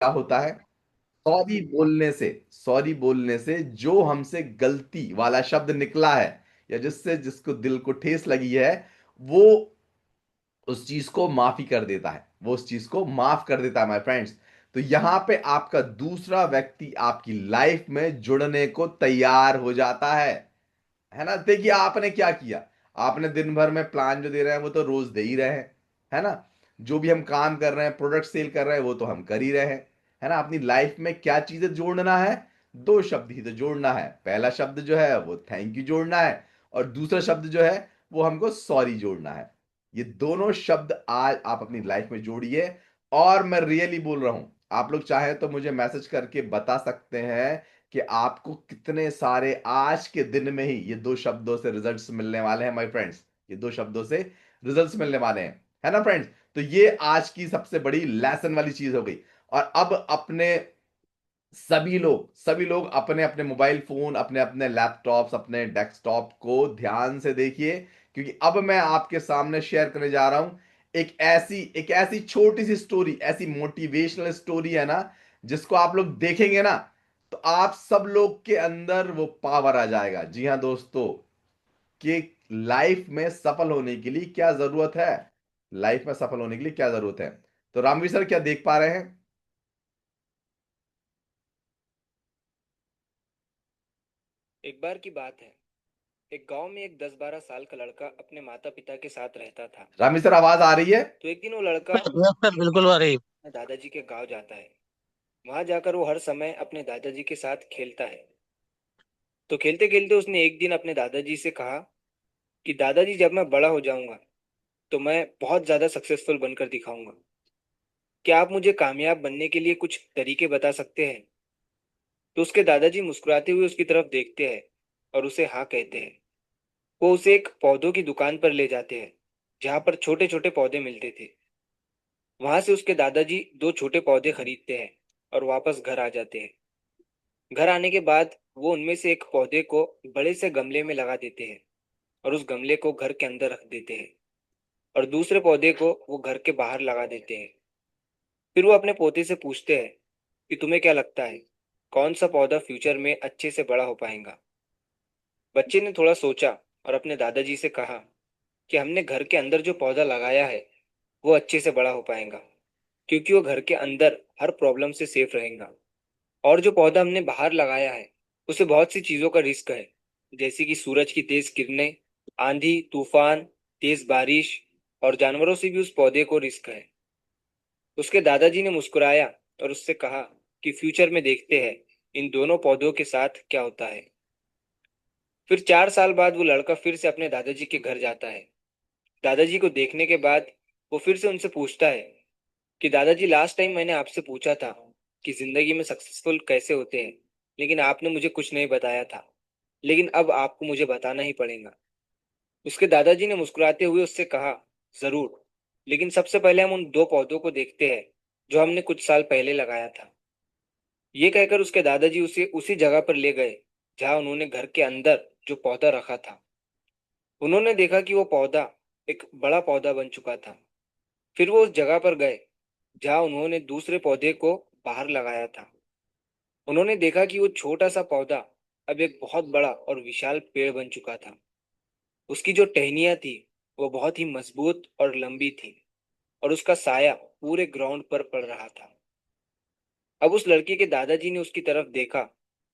क्या होता है? सॉरी बोलने से जो हमसे गलती वाला शब्द निकला है, या जिससे जिसको दिल को ठेस लगी है, वो उस चीज को माफी कर देता है, वो उस चीज को माफ कर देता है माय फ्रेंड्स। तो यहां पे आपका दूसरा व्यक्ति आपकी लाइफ में जुड़ने को तैयार हो जाता है ना। देखिए आपने क्या किया, आपने दिन भर में प्लान जो दे रहे हैं वो तो रोज दे ही रहे हैं, है ना। जो भी हम काम कर रहे हैं, प्रोडक्ट सेल कर रहे हैं, वो तो हम कर ही रहे हैं, है ना। अपनी लाइफ में क्या चीजें जोड़ना है? दो शब्द ही तो जोड़ना है। पहला शब्द जो है वो थैंक यू जोड़ना है, और दूसरा शब्द जो है वो हमको सॉरी जोड़ना है। ये दोनों शब्द आज आप अपनी लाइफ में जोड़िए। और मैं रियली बोल रहा हूं, आप लोग चाहे तो मुझे मैसेज करके बता सकते हैं कि आपको कितने सारे आज के दिन में ही ये दो शब्दों से रिजल्ट्स मिलने वाले हैं माय फ्रेंड्स। ये दो शब्दों से रिजल्ट्स मिलने वाले हैं, है ना फ्रेंड्स। तो ये आज की सबसे बड़ी लेसन वाली चीज हो गई। और अब अपने सभी लोग अपने अपने मोबाइल फोन, अपने अपने लैपटॉप्स, अपने डेस्कटॉप को ध्यान से देखिए, क्योंकि अब मैं आपके सामने शेयर करने जा रहा हूं एक ऐसी छोटी सी स्टोरी, ऐसी मोटिवेशनल स्टोरी है ना, जिसको आप लोग देखेंगे ना, तो आप सब लोग के अंदर वो पावर आ जाएगा। जी हाँ दोस्तों, कि लाइफ में सफल होने के लिए क्या जरूरत है, लाइफ में सफल होने के लिए क्या जरूरत है। तो रामवीर सर क्या देख पा रहे हैं? एक बार की बात है। एक गांव में एक 10-12 साल का लड़का अपने माता पिता के साथ रहता था। रामवीर सर आवाज आ रही है? तो एक दिन वो लड़का यस सर, बिल्कुल गरीब। अपने दादाजी के गांव जाता है। वहां जाकर वो हर समय अपने दादाजी के साथ खेलता है। तो खेलते खेलते उसने एक दिन अपने दादाजी से कहा कि दादाजी, जब मैं बड़ा हो जाऊंगा तो मैं बहुत ज्यादा सक्सेसफुल बनकर दिखाऊंगा। क्या आप मुझे कामयाब बनने के लिए कुछ तरीके बता सकते हैं? तो उसके दादाजी मुस्कुराते हुए उसकी तरफ देखते हैं और उसे हाँ कहते हैं। वो उसे एक पौधों की दुकान पर ले जाते हैं, जहाँ पर छोटे छोटे पौधे मिलते थे। वहां से उसके दादाजी दो छोटे पौधे खरीदते हैं और वापस घर आ जाते हैं। घर आने के बाद वो उनमें से एक पौधे को बड़े से गमले में लगा देते हैं और उस गमले को घर के अंदर रख देते हैं, और दूसरे पौधे को वो घर के बाहर लगा देते हैं। फिर वो अपने पोते से पूछते हैं कि तुम्हें क्या लगता है, कौन सा पौधा फ्यूचर में अच्छे से बड़ा हो पाएगा? बच्चे ने थोड़ा सोचा और अपने दादाजी से कहा कि हमने घर के अंदर जो पौधा लगाया है वो अच्छे से बड़ा हो पाएगा, क्योंकि वो घर के अंदर हर प्रॉब्लम से सेफ रहेगा। और जो पौधा हमने बाहर लगाया है उसे बहुत सी चीजों का रिस्क है, जैसे कि सूरज की तेज किरणें, आंधी तूफान, तेज बारिश, और जानवरों से भी उस पौधे को रिस्क है। उसके दादाजी ने मुस्कुराया और उससे कहा कि फ्यूचर में देखते हैं इन दोनों पौधों के साथ क्या होता है। फिर 4 साल बाद वो लड़का फिर से अपने दादाजी के घर जाता है। दादाजी को देखने के बाद वो फिर से उनसे पूछता है कि दादाजी, लास्ट टाइम मैंने आपसे पूछा था कि जिंदगी में सक्सेसफुल कैसे होते हैं, लेकिन आपने मुझे कुछ नहीं बताया था। लेकिन अब आपको मुझे बताना ही पड़ेगा। उसके दादाजी ने मुस्कुराते हुए उससे कहा, जरूर, लेकिन सबसे पहले हम उन दो पौधों को देखते हैं जो हमने कुछ साल पहले लगाया था। ये कहकर उसके दादाजी उसे उसी जगह पर ले गए जहां उन्होंने घर के अंदर जो पौधा रखा था। उन्होंने देखा कि वो पौधा एक बड़ा पौधा बन चुका था। फिर वो उस जगह पर गए जहां उन्होंने दूसरे पौधे को बाहर लगाया था। उन्होंने देखा कि वो छोटा सा पौधा अब एक बहुत बड़ा और विशाल पेड़ बन चुका था। उसकी जो टहनियां थी वो बहुत ही मजबूत और लंबी थी, और उसका साया पूरे ग्राउंड पर पड़ रहा था। अब उस लड़के के दादाजी ने उसकी तरफ देखा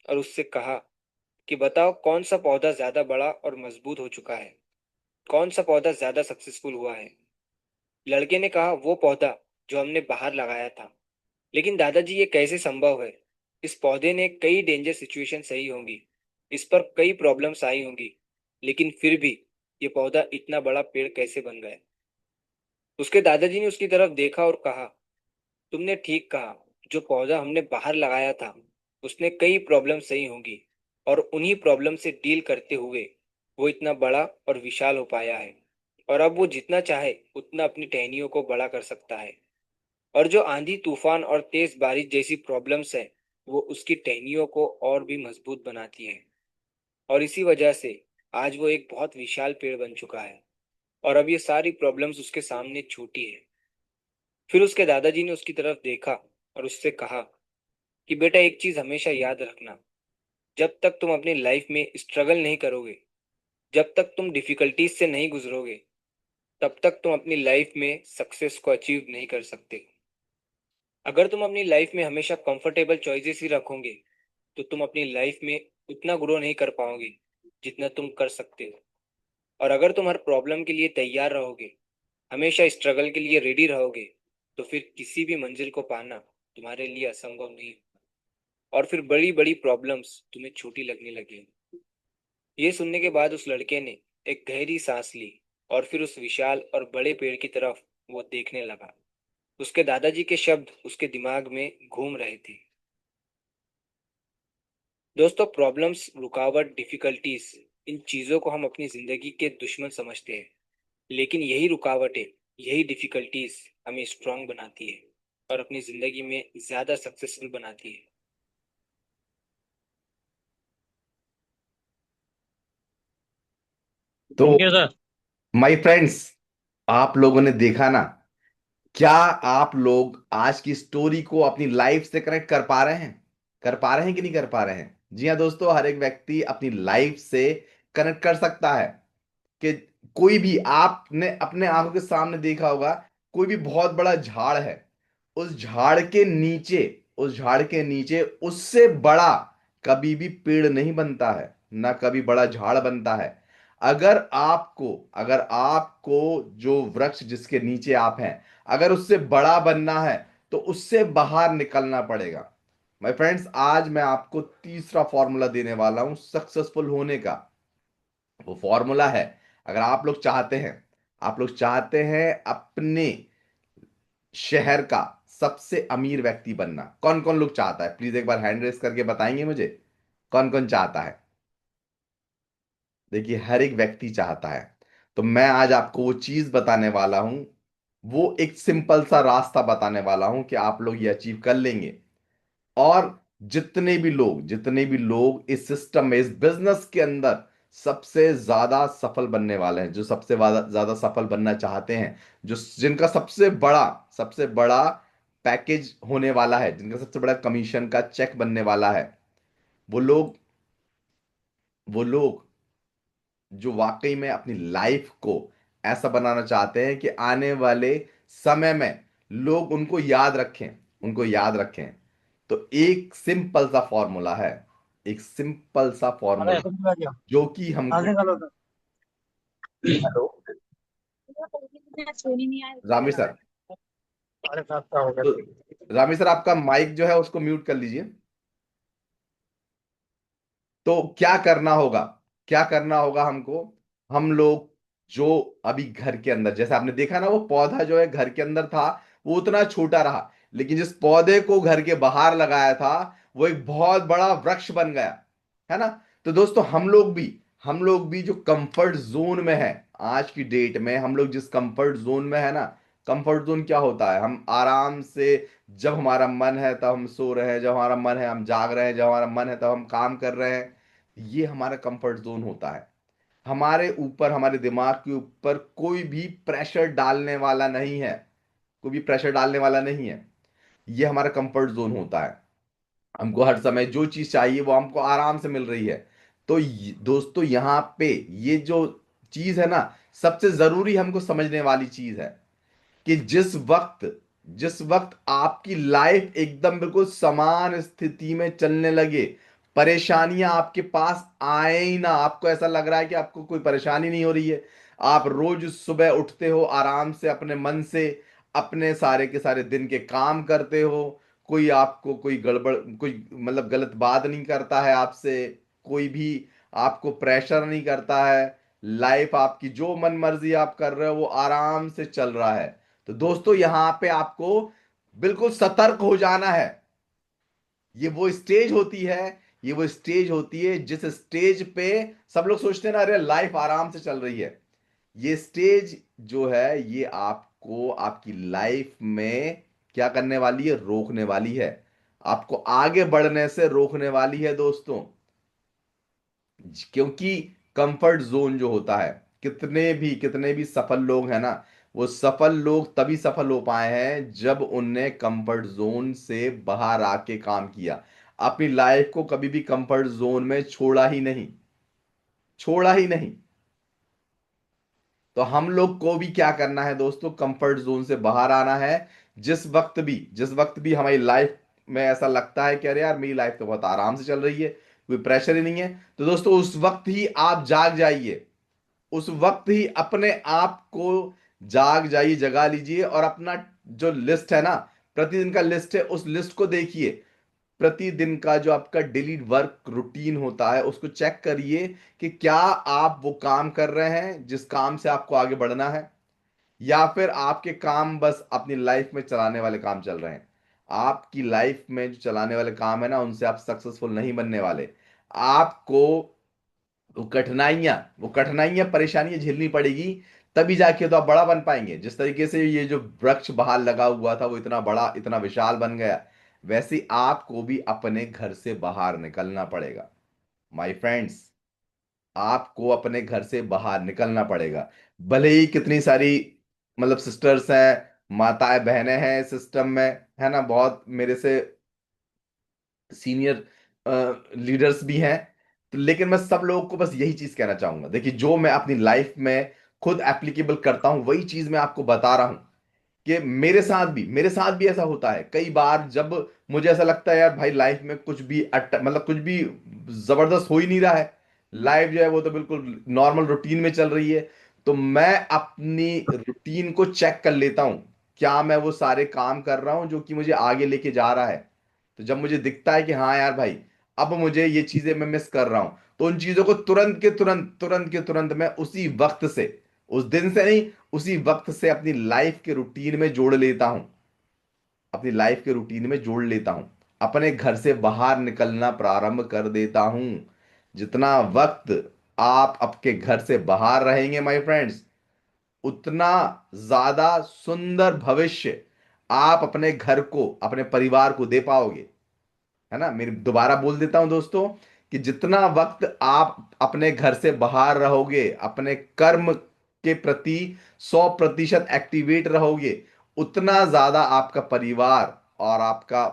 और उससे कहा कि बताओ, कौन सा पौधा ज्यादा बड़ा और मजबूत हो चुका है, कौन सा पौधा ज्यादा सक्सेसफुल हुआ है? लड़के ने कहा, वो पौधा जो हमने बाहर लगाया था। लेकिन दादाजी, ये कैसे संभव है? इस पौधे ने कई डेंजर सिचुएशन सही होंगी, इस पर कई प्रॉब्लम्स आई होंगी, लेकिन फिर भी ये पौधा इतना बड़ा पेड़ कैसे बन गया? उसके दादाजी ने उसकी तरफ देखा और कहा, तुमने ठीक कहा, जो पौधा हमने बाहर लगाया था उसने कई प्रॉब्लम सही होंगी, और उन्हीं प्रॉब्लम से डील करते हुए वो इतना बड़ा और विशाल हो पाया है। और अब वो जितना चाहे उतना अपनी टहनियों को बड़ा कर सकता है। और जो आंधी तूफान और तेज बारिश जैसी प्रॉब्लम्स है वो उसकी टहनियों को और भी मजबूत बनाती है। और इसी वजह से आज वो एक बहुत विशाल पेड़ बन चुका है, और अब ये सारी प्रॉब्लम्स उसके सामने छोटी है। फिर उसके दादाजी ने उसकी तरफ देखा और उससे कहा कि बेटा एक चीज हमेशा याद रखना, जब तक तुम अपनी लाइफ में स्ट्रगल नहीं करोगे, जब तक तुम डिफिकल्टीज से नहीं गुजरोगे, तब तक तुम अपनी लाइफ में सक्सेस को अचीव नहीं कर सकते। अगर तुम अपनी लाइफ में हमेशा कंफर्टेबल चॉइसेस ही रखोगे, तो तुम अपनी लाइफ में उतना ग्रो नहीं कर पाओगे जितना तुम कर सकते हो। और अगर तुम हर प्रॉब्लम के लिए तैयार रहोगे, हमेशा स्ट्रगल के लिए रेडी रहोगे, तो फिर किसी भी मंजिल को पाना तुम्हारे लिए असंभव नहीं। और फिर बड़ी बड़ी प्रॉब्लम्स तुम्हें छोटी लगने लगेंगी। ये सुनने के बाद उस लड़के ने एक गहरी सांस ली और फिर उस विशाल और बड़े पेड़ की तरफ वो देखने लगा। उसके दादाजी के शब्द उसके दिमाग में घूम रहे थे। दोस्तों, प्रॉब्लम्स, रुकावट, डिफिकल्टीज, इन चीज़ों को हम अपनी ज़िंदगी के दुश्मन समझते हैं, लेकिन यही रुकावटें, यही डिफिकल्टीज हमें स्ट्रांग बनाती है और अपनी ज़िंदगी में ज़्यादा सक्सेसफुल बनाती है। तो thank you sir. My friends, आप लोगों ने देखा ना, क्या आप लोग आज की स्टोरी को अपनी लाइफ से कनेक्ट कर पा रहे हैं? कर पा रहे हैं कि नहीं कर पा रहे हैं? जी हाँ दोस्तों, हर एक व्यक्ति अपनी लाइफ से कनेक्ट कर सकता है। कि कोई भी, आपने अपने आंखों के सामने देखा होगा, कोई भी बहुत बड़ा झाड़ है, उस झाड़ के नीचे, उस झाड़ के नीचे उससे बड़ा कभी भी पेड़ नहीं बनता है, ना कभी बड़ा झाड़ बनता है। अगर आपको जो वृक्ष जिसके नीचे आप हैं, अगर उससे बड़ा बनना है, तो उससे बाहर निकलना पड़ेगा। माय फ्रेंड्स, आज मैं आपको तीसरा फॉर्मूला देने वाला हूं सक्सेसफुल होने का। वो फॉर्मूला है, अगर आप लोग चाहते हैं अपने शहर का सबसे अमीर व्यक्ति बनना, कौन कौन लोग चाहता है? प्लीज एक बार हैंड रेस करके बताएंगे मुझे, कौन कौन चाहता है? देखिए, हर एक व्यक्ति चाहता है। तो मैं आज आपको वो चीज बताने वाला हूं, वो एक सिंपल सा रास्ता बताने वाला हूं कि आप लोग ये अचीव कर लेंगे। और जितने भी लोग इस सिस्टम में, इस बिजनेस के अंदर सबसे ज्यादा सफल बनने वाले हैं, जो सबसे ज्यादा ज्यादा सफल बनना चाहते हैं, जो जिनका सबसे बड़ा पैकेज होने वाला है, जिनका सबसे बड़ा कमीशन का चेक बनने वाला है, वो लोग जो वाकई में अपनी लाइफ को ऐसा बनाना चाहते हैं कि आने वाले समय में लोग उनको याद रखें। तो एक सिंपल सा फॉर्मूला है, एक सिंपल सा अरे फॉर्मूला ऐसे क्यों आ गया? जो कि आज हमको। निकालो तो। Hello, Rami sir. साढ़े 7 का हो तो गया। रामी सर, आपका माइक जो है उसको म्यूट कर लीजिए। तो क्या करना होगा हमको? हम लोग जो अभी घर के अंदर, जैसे आपने देखा ना, वो पौधा जो है घर के अंदर था, वो उतना छोटा रहा, लेकिन जिस पौधे को घर के बाहर लगाया था, वो एक बहुत बड़ा वृक्ष बन गया, है ना? तो दोस्तों, हम लोग भी जो कंफर्ट जोन में है, आज की डेट में हम लोग जिस कंफर्ट जोन में है ना, कंफर्ट जोन क्या होता है? हम आराम से, जब हमारा मन है तब हम सो रहे हैं, जब हमारा मन है हम जाग रहे हैं, जब हमारा मन है तब हम काम कर रहे हैं। ये हमारा कंफर्ट जोन होता है। हमारे ऊपर, हमारे दिमाग के ऊपर कोई भी प्रेशर डालने वाला नहीं है, कोई भी प्रेशर डालने वाला नहीं है। ये हमारा कंफर्ट जोन होता है। हमको हर समय जो चीज चाहिए वो हमको आराम से मिल रही है। तो दोस्तों, यहाँ पे ये जो चीज है ना, सबसे जरूरी हमको समझने वाली चीज है कि जिस वक्त आपकी लाइफ एकदम बिल्कुल समान स्थिति में चलने लगे, परेशानियां आपके पास आए ही ना, आपको ऐसा लग रहा है कि आपको कोई परेशानी नहीं हो रही है, आप रोज सुबह उठते हो आराम से अपने मन से, अपने सारे के सारे दिन के काम करते हो, कोई आपको कोई गड़बड़, कोई मतलब गलत बात नहीं करता है आपसे, कोई भी आपको प्रेशर नहीं करता है, लाइफ आपकी जो मन मर्जी आप कर रहे हो वो आराम से चल रहा है। तो दोस्तों, यहां पे आपको बिल्कुल सतर्क हो जाना है। ये वो स्टेज होती है, जिस स्टेज पे सब लोग सोचते हैं ना, अरे लाइफ आराम से चल रही है। ये स्टेज जो है, ये आपको आपकी लाइफ में क्या करने वाली है? रोकने वाली है, आपको आगे बढ़ने से रोकने वाली है दोस्तों। क्योंकि कंफर्ट जोन जो होता है, कितने भी सफल लोग हैं ना, वो सफल लोग तभी सफल हो पाए हैं जब उनने कंफर्ट जोन से बाहर आके काम किया। अपनी लाइफ को कभी भी कंफर्ट जोन में छोड़ा ही नहीं, छोड़ा ही नहीं। तो हम लोग को भी क्या करना है दोस्तों, कंफर्ट जोन से बाहर आना है। जिस वक्त भी हमारी लाइफ में ऐसा लगता है कि अरे यार मेरी लाइफ तो बहुत आराम से चल रही है, कोई प्रेशर ही नहीं है, तो दोस्तों उस वक्त ही आप जाग जाइए। उस वक्त ही अपने आप को जाग जाइए, जगा लीजिए, और अपना जो लिस्ट है ना, प्रतिदिन का लिस्ट है, उस लिस्ट को देखिए। प्रतिदिन का जो आपका डेली वर्क रूटीन होता है उसको चेक करिए कि क्या आप वो काम कर रहे हैं जिस काम से आपको आगे बढ़ना है, या फिर आपके काम बस अपनी लाइफ में चलाने वाले काम चल रहे हैं। आपकी लाइफ में जो चलाने वाले काम है ना, उनसे आप सक्सेसफुल नहीं बनने वाले। आपको वो कठिनाइयां परेशानियां झेलनी पड़ेगी, तभी जाके तो आप बड़ा बन पाएंगे। जिस तरीके से ये जो वृक्ष बाहर लगा हुआ था वो इतना बड़ा इतना विशाल बन गया, वैसे ही आपको भी अपने घर से बाहर निकलना पड़ेगा माय फ्रेंड्स। आपको अपने घर से बाहर निकलना पड़ेगा। भले ही कितनी सारी मतलब सिस्टर्स हैं, माताएं बहनें हैं सिस्टम में, है ना, बहुत मेरे से सीनियर लीडर्स भी हैं। तो लेकिन मैं सब लोगों को बस यही चीज कहना चाहूंगा, देखिए जो मैं अपनी लाइफ में खुद एप्लीकेबल करता हूं वही चीज मैं आपको बता रहा हूं कि मेरे साथ भी ऐसा होता है कई बार, जब मुझे ऐसा लगता है यार भाई लाइफ में कुछ भी मतलब कुछ भी जबरदस्त हो ही नहीं रहा है, लाइफ जो है वो तो बिल्कुल नॉर्मल रूटीन में चल रही है। तो मैं अपनी रूटीन को चेक कर लेता हूं, क्या मैं वो सारे काम कर रहा हूं जो कि मुझे आगे लेके जा रहा है। तो जब मुझे दिखता है कि हाँ यार भाई अब मुझे ये चीजें मैं मिस कर रहा हूं, तो उन चीजों को तुरंत मैं उसी वक्त से, उस दिन से नहीं, उसी वक्त से अपनी लाइफ के रूटीन में जोड़ लेता हूं, अपनी लाइफ के रूटीन में जोड़ लेता हूं। अपने घर से बाहर निकलना प्रारंभ कर देता हूं। जितना वक्त आप आपके घर से बाहर रहेंगे माय फ्रेंड्स, उतना ज्यादा सुंदर भविष्य आप अपने घर को, अपने परिवार को दे पाओगे। है ना, मेरी दोबारा बोल देता हूं दोस्तों, कि जितना वक्त आप अपने घर से बाहर रहोगे, अपने कर्म के प्रति 100% एक्टिवेट रहोगे, उतना ज्यादा आपका परिवार और आपका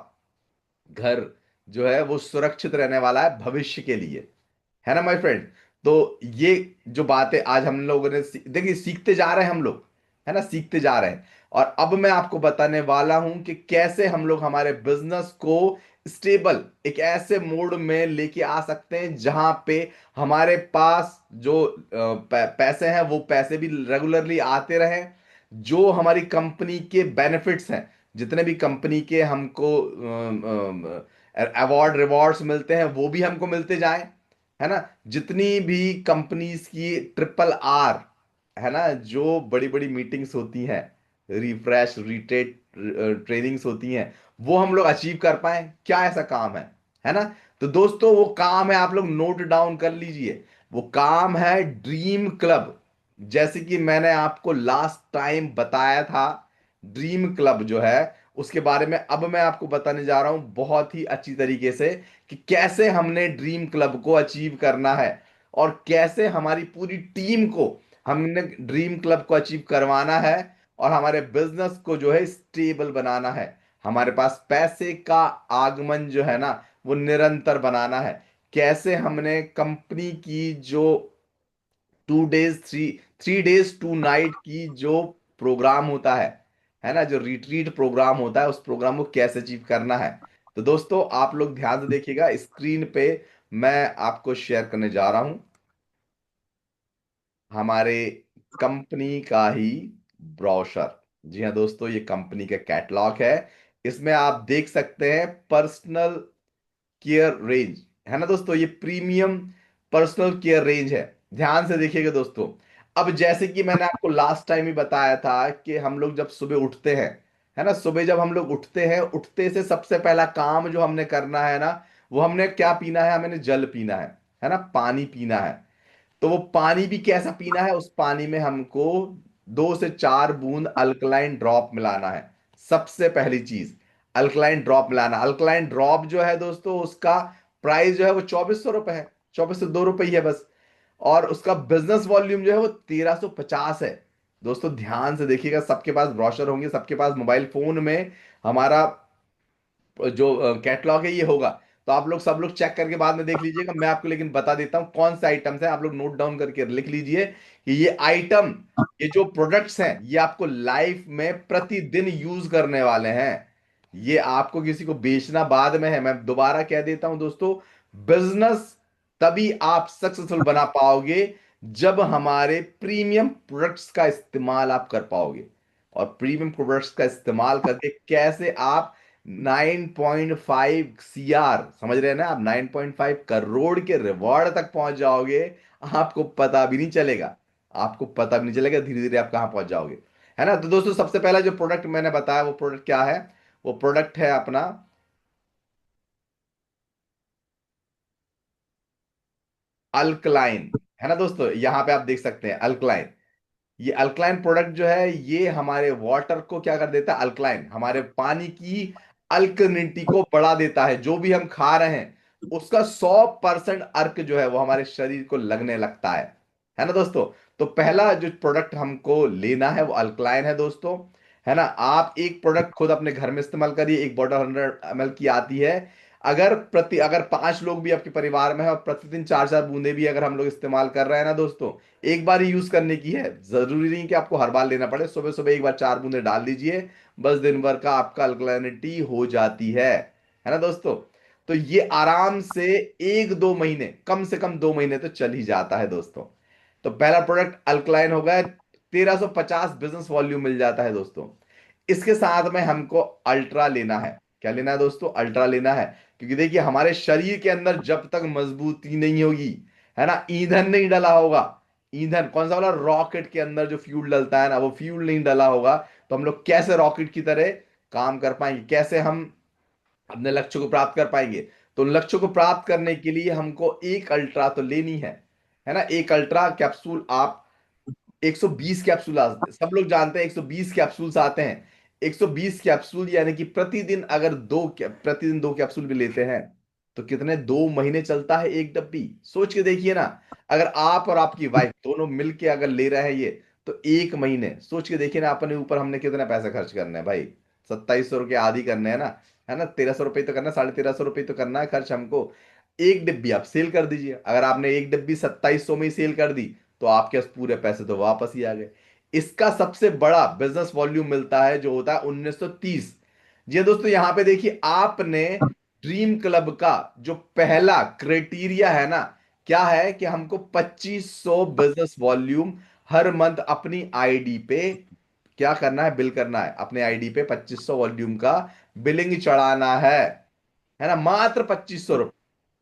घर जो है वो सुरक्षित रहने वाला है भविष्य के लिए। है ना माय फ्रेंड। तो ये जो बातें आज हम लोगों ने देखिए सीखते जा रहे हैं हम लोग, है ना, सीखते जा रहे हैं। और अब मैं आपको बताने वाला हूं कि कैसे हम लोग हमारे बिजनेस को स्टेबल एक ऐसे मोड में लेके आ सकते हैं जहां पे हमारे पास जो पैसे हैं वो पैसे भी रेगुलरली आते रहें, जो हमारी कंपनी के बेनिफिट्स हैं, जितने भी कंपनी के हमको अवार्ड रिवॉर्ड्स मिलते हैं वो भी हमको मिलते जाएं। है ना, जितनी भी कंपनीज की ट्रिपल आर, है ना, जो बड़ी बड़ी मीटिंग्स होती हैं, रिफ्रेश रिटेट ट्रेनिंग्स होती हैं, वो हम लोग अचीव कर पाए, क्या ऐसा काम है ना। तो दोस्तों वो काम है, आप लोग नोट डाउन कर लीजिए, वो काम है ड्रीम क्लब। जैसे कि मैंने आपको लास्ट टाइम बताया था, ड्रीम क्लब जो है उसके बारे में अब मैं आपको बताने जा रहा हूं बहुत ही अच्छी तरीके से, कि कैसे हमने ड्रीम क्लब को अचीव करना है, और कैसे हमारी पूरी टीम को हमने ड्रीम क्लब को अचीव करवाना है, और हमारे बिजनेस को जो है स्टेबल बनाना है, हमारे पास पैसे का आगमन जो है ना वो निरंतर बनाना है। कैसे हमने कंपनी की जो 2 डेज 3 डेज 2 नाइट की जो प्रोग्राम होता है ना, जो रिट्रीट प्रोग्राम होता है, उस प्रोग्राम को कैसे अचीव करना है। तो दोस्तों आप लोग ध्यान से देखिएगा, स्क्रीन पे मैं आपको शेयर करने जा रहा हूं हमारे कंपनी का ही ब्रोशर। जी हाँ दोस्तों, ये कंपनी का कैटलॉग है। इसमें आप देख सकते हैं पर्सनल केयर रेंज, है ना दोस्तों, ये प्रीमियम पर्सनल केयर रेंज है। ध्यान से देखिएगा दोस्तों। अब जैसे कि मैंने आपको लास्ट टाइम ही बताया था कि हम लोग जब सुबह उठते हैं, है ना, सुबह जब हम लोग उठते हैं, उठते से सबसे पहला काम जो हमने करना है ना, वो हमने क्या पीना है, हमें जल पीना है ना, पानी पीना है। तो वो पानी भी कैसा पीना है, उस पानी में हमको 2 से 4 बूंद अल्कलाइन ड्रॉप मिलाना है। सबसे पहली चीज अल्कलाइन ड्रॉप मिलाना। अल्कलाइन ड्रॉप जो है दोस्तों, उसका प्राइस जो है वो 2400 रुपये है, 2402 रुपये ही है बस। और उसका बिजनेस वॉल्यूम जो है वो 1350 है। दोस्तों ध्यान से देखिएगा, सबके पास ब्रोशर होंगे, सबके पास मोबाइल फोन में हमारा जो कैटलॉग है ये होगा। तो आप लोग सब लोग चेक करके बाद में देख लीजिएगा। मैं आपको लेकिन बता देता हूं कौन से आइटम्स हैं, आप लोग नोट डाउन करके लिख लीजिए कि ये आइटम, ये जो प्रोडक्ट्स हैं, ये आपको लाइफ में प्रतिदिन यूज करने वाले हैं। ये आपको किसी को बेचना बाद में है। मैं दोबारा कह देता हूं दोस्तों, बिजनेस तभी आप सक्सेसफुल बना पाओगे जब हमारे प्रीमियम प्रोडक्ट्स का इस्तेमाल आप कर पाओगे। और प्रीमियम प्रोडक्ट्स का इस्तेमाल करके कैसे आप 9.5 सीआर, समझ रहे हैं ना आप, 9.5 करोड़ के रिवॉर्ड तक पहुंच जाओगे। आपको पता भी नहीं चलेगा, आपको पता भी नहीं चलेगा धीरे धीरे आप कहां पहुंच जाओगे। है ना। तो दोस्तों सबसे पहला जो प्रोडक्ट मैंने बताया वो प्रोडक्ट क्या है? वो प्रोडक्ट है अपना अल्कलाइन। है ना दोस्तों, यहां पे आप देख सकते हैं अल्कलाइन। ये अल्कलाइन प्रोडक्ट जो है ये हमारे वाटर को क्या कर देता है? अल्कलाइन, हमारे पानी की अल्कलिनिटी को बढ़ा देता है। जो भी हम खा रहे हैं उसका 100% अर्क जो है वो हमारे शरीर को लगने लगता है ना दोस्तों। तो पहला जो प्रोडक्ट हमको लेना है वो अल्कलाइन है दोस्तों। है ना। आप एक प्रोडक्ट खुद अपने घर में इस्तेमाल करिए। एक बॉटल 100 ml की आती है। अगर 5 लोग भी आपके परिवार में है और प्रतिदिन 4-4 बूंदे भी अगर हम लोग इस्तेमाल कर रहे हैं ना दोस्तों, एक बार ही यूज करने की है, जरूरी नहीं कि आपको हर बार लेना पड़े। सुबह सुबह एक बार 4 बूंदे डाल दीजिए, बस दिन भर का आपका अल्कलिनिटी हो जाती है ना दोस्तों। तो ये आराम से 1-2 महीने, कम से कम 2 महीने तो चल ही जाता है दोस्तों। तो पहला प्रोडक्ट अल्कलाइन हो गया। 1350 बिजनेस वॉल्यूम मिल जाता है दोस्तों। इसके साथ में हमको अल्ट्रा लेना है। क्या लेना है दोस्तों? अल्ट्रा लेना है। क्योंकि देखिए हमारे शरीर के अंदर जब तक मजबूती नहीं होगी, है ना, ईंधन नहीं डला होगा, ईंधन कौन सा वाला, रॉकेट के अंदर जो फ्यूल डलता है ना, वो फ्यूल नहीं डला होगा, तो हम लोग कैसे रॉकेट की तरह काम कर पाएंगे, कैसे हम अपने लक्ष्य को प्राप्त कर पाएंगे? तो उन लक्ष्यों को प्राप्त करने के लिए हमको एक अल्ट्रा तो लेनी है ना। एक अल्ट्रा कैप्सूल आप 120 कैप्सूल आते हैं, सब लोग जानते हैं 120 कैप्सूल्स आते हैं। 120 कैप्सूल यानी कि प्रतिदिन 2 कैप्सूल भी लेते हैं तो कितने 2 महीने चलता है एक डब्बी? सोच के देखिए ना। अगर आप और आपकी वाइफ दोनों मिलके अगर ले रहे हैं ये, तो 1 महीने सोच के देखिए ना, अपने ऊपर हमने कितना पैसा खर्च करना है भाई? 2700 के आदि करने हैं ना। है ना। 1300 रुपये तो करना है, 1350 रुपये तो करना है खर्च हमको। एक डिब्बी आप सेल कर दीजिए। अगर आपने एक डिब्बी 2700 में ही सेल कर दी, तो आपके पूरे पैसे तो वापस ही आ गए। इसका सबसे बड़ा बिजनेस वॉल्यूम मिलता है जो होता है 1930। जी हाँ दोस्तों, यहां पे देखिए आपने ड्रीम क्लब का जो पहला क्राइटेरिया है ना, क्या है कि हमको 2500 बिजनेस वॉल्यूम हर मंथ अपनी आईडी पे क्या करना है? बिल करना है। अपने आईडी पे 2500 वॉल्यूम का बिलिंग चढ़ाना है ना। मात्र 2500 रुपये।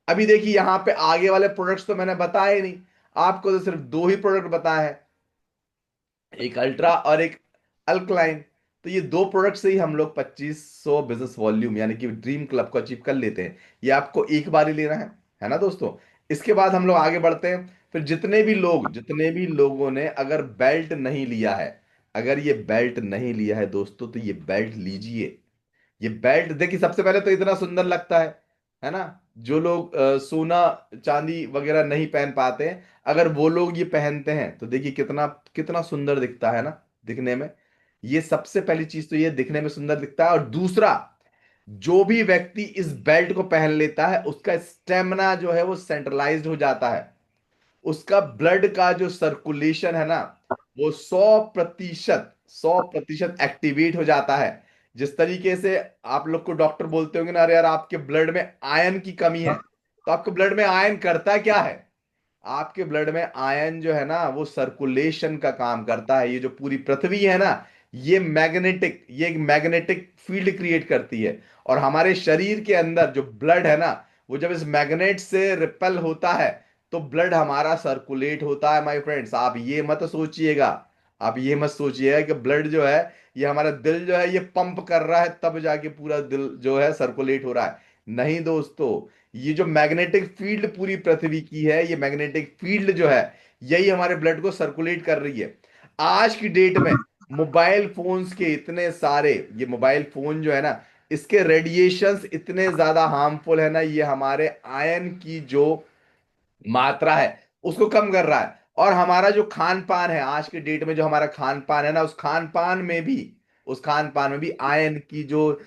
अभी देखिए यहां पे आगे वाले प्रोडक्ट्स तो मैंने बताए ही नहीं, आपको तो सिर्फ 2 ही प्रोडक्ट बताए हैं, एक अल्ट्रा और एक अल्कलाइन। तो ये 2 प्रोडक्ट से ही हम लोग 2500 बिजनेस वॉल्यूम यानी कि ड्रीम क्लब को अचीव कर लेते हैं। ये आपको एक बार ही लेना है ना दोस्तों। इसके बाद हम लोग आगे बढ़ते हैं। फिर जितने भी लोगों ने अगर बेल्ट नहीं लिया है, अगर ये बेल्ट नहीं लिया है दोस्तों, तो ये बेल्ट लीजिए। ये बेल्ट देखिए सबसे पहले तो इतना सुंदर लगता है ना। जो लोग सोना चांदी वगैरह नहीं पहन पाते हैं, अगर वो लोग ये पहनते हैं तो देखिए कितना कितना सुंदर दिखता है ना दिखने में। ये सबसे पहली चीज तो ये दिखने में सुंदर दिखता है। और दूसरा, जो भी व्यक्ति इस बेल्ट को पहन लेता है उसका स्टेमिना जो है वो सेंट्रलाइज्ड हो जाता है। उसका ब्लड का जो सर्कुलेशन है ना, वो 100% एक्टिवेट हो जाता है। जिस तरीके से आप लोग को डॉक्टर बोलते होंगे ना, अरे यार आपके ब्लड में आयरन की कमी है, तो आपके ब्लड में आयरन करता क्या है? आपके ब्लड में आयन जो है ना वो सर्कुलेशन का काम करता है। ये जो पूरी पृथ्वी है ना, ये एक मैग्नेटिक फील्ड क्रिएट करती है। और हमारे शरीर के अंदर जो ब्लड है ना, वो जब इस मैग्नेट से रिपेल होता है तो ब्लड हमारा सर्कुलेट होता है माय फ्रेंड्स। आप ये मत सोचिएगा कि ब्लड जो है, ये हमारा दिल जो है ये पंप कर रहा है तब जाके पूरा दिल जो है सर्कुलेट हो रहा है। नहीं दोस्तों, ये जो मैग्नेटिक फील्ड पूरी पृथ्वी की है, ये मैग्नेटिक फील्ड जो है यही हमारे ब्लड को सर्कुलेट कर रही है। आज की डेट में मोबाइल फोन्स के इतने सारे, ये मोबाइल फोन जो है ना, इसके रेडिएशंस इतने ज्यादा हार्मफुल है ना, ये हमारे आयन की जो मात्रा है उसको कम कर रहा है। और हमारा जो खान पान है आज के डेट में, जो हमारा खान पान है ना, उस खान पान में भी आयरन की जो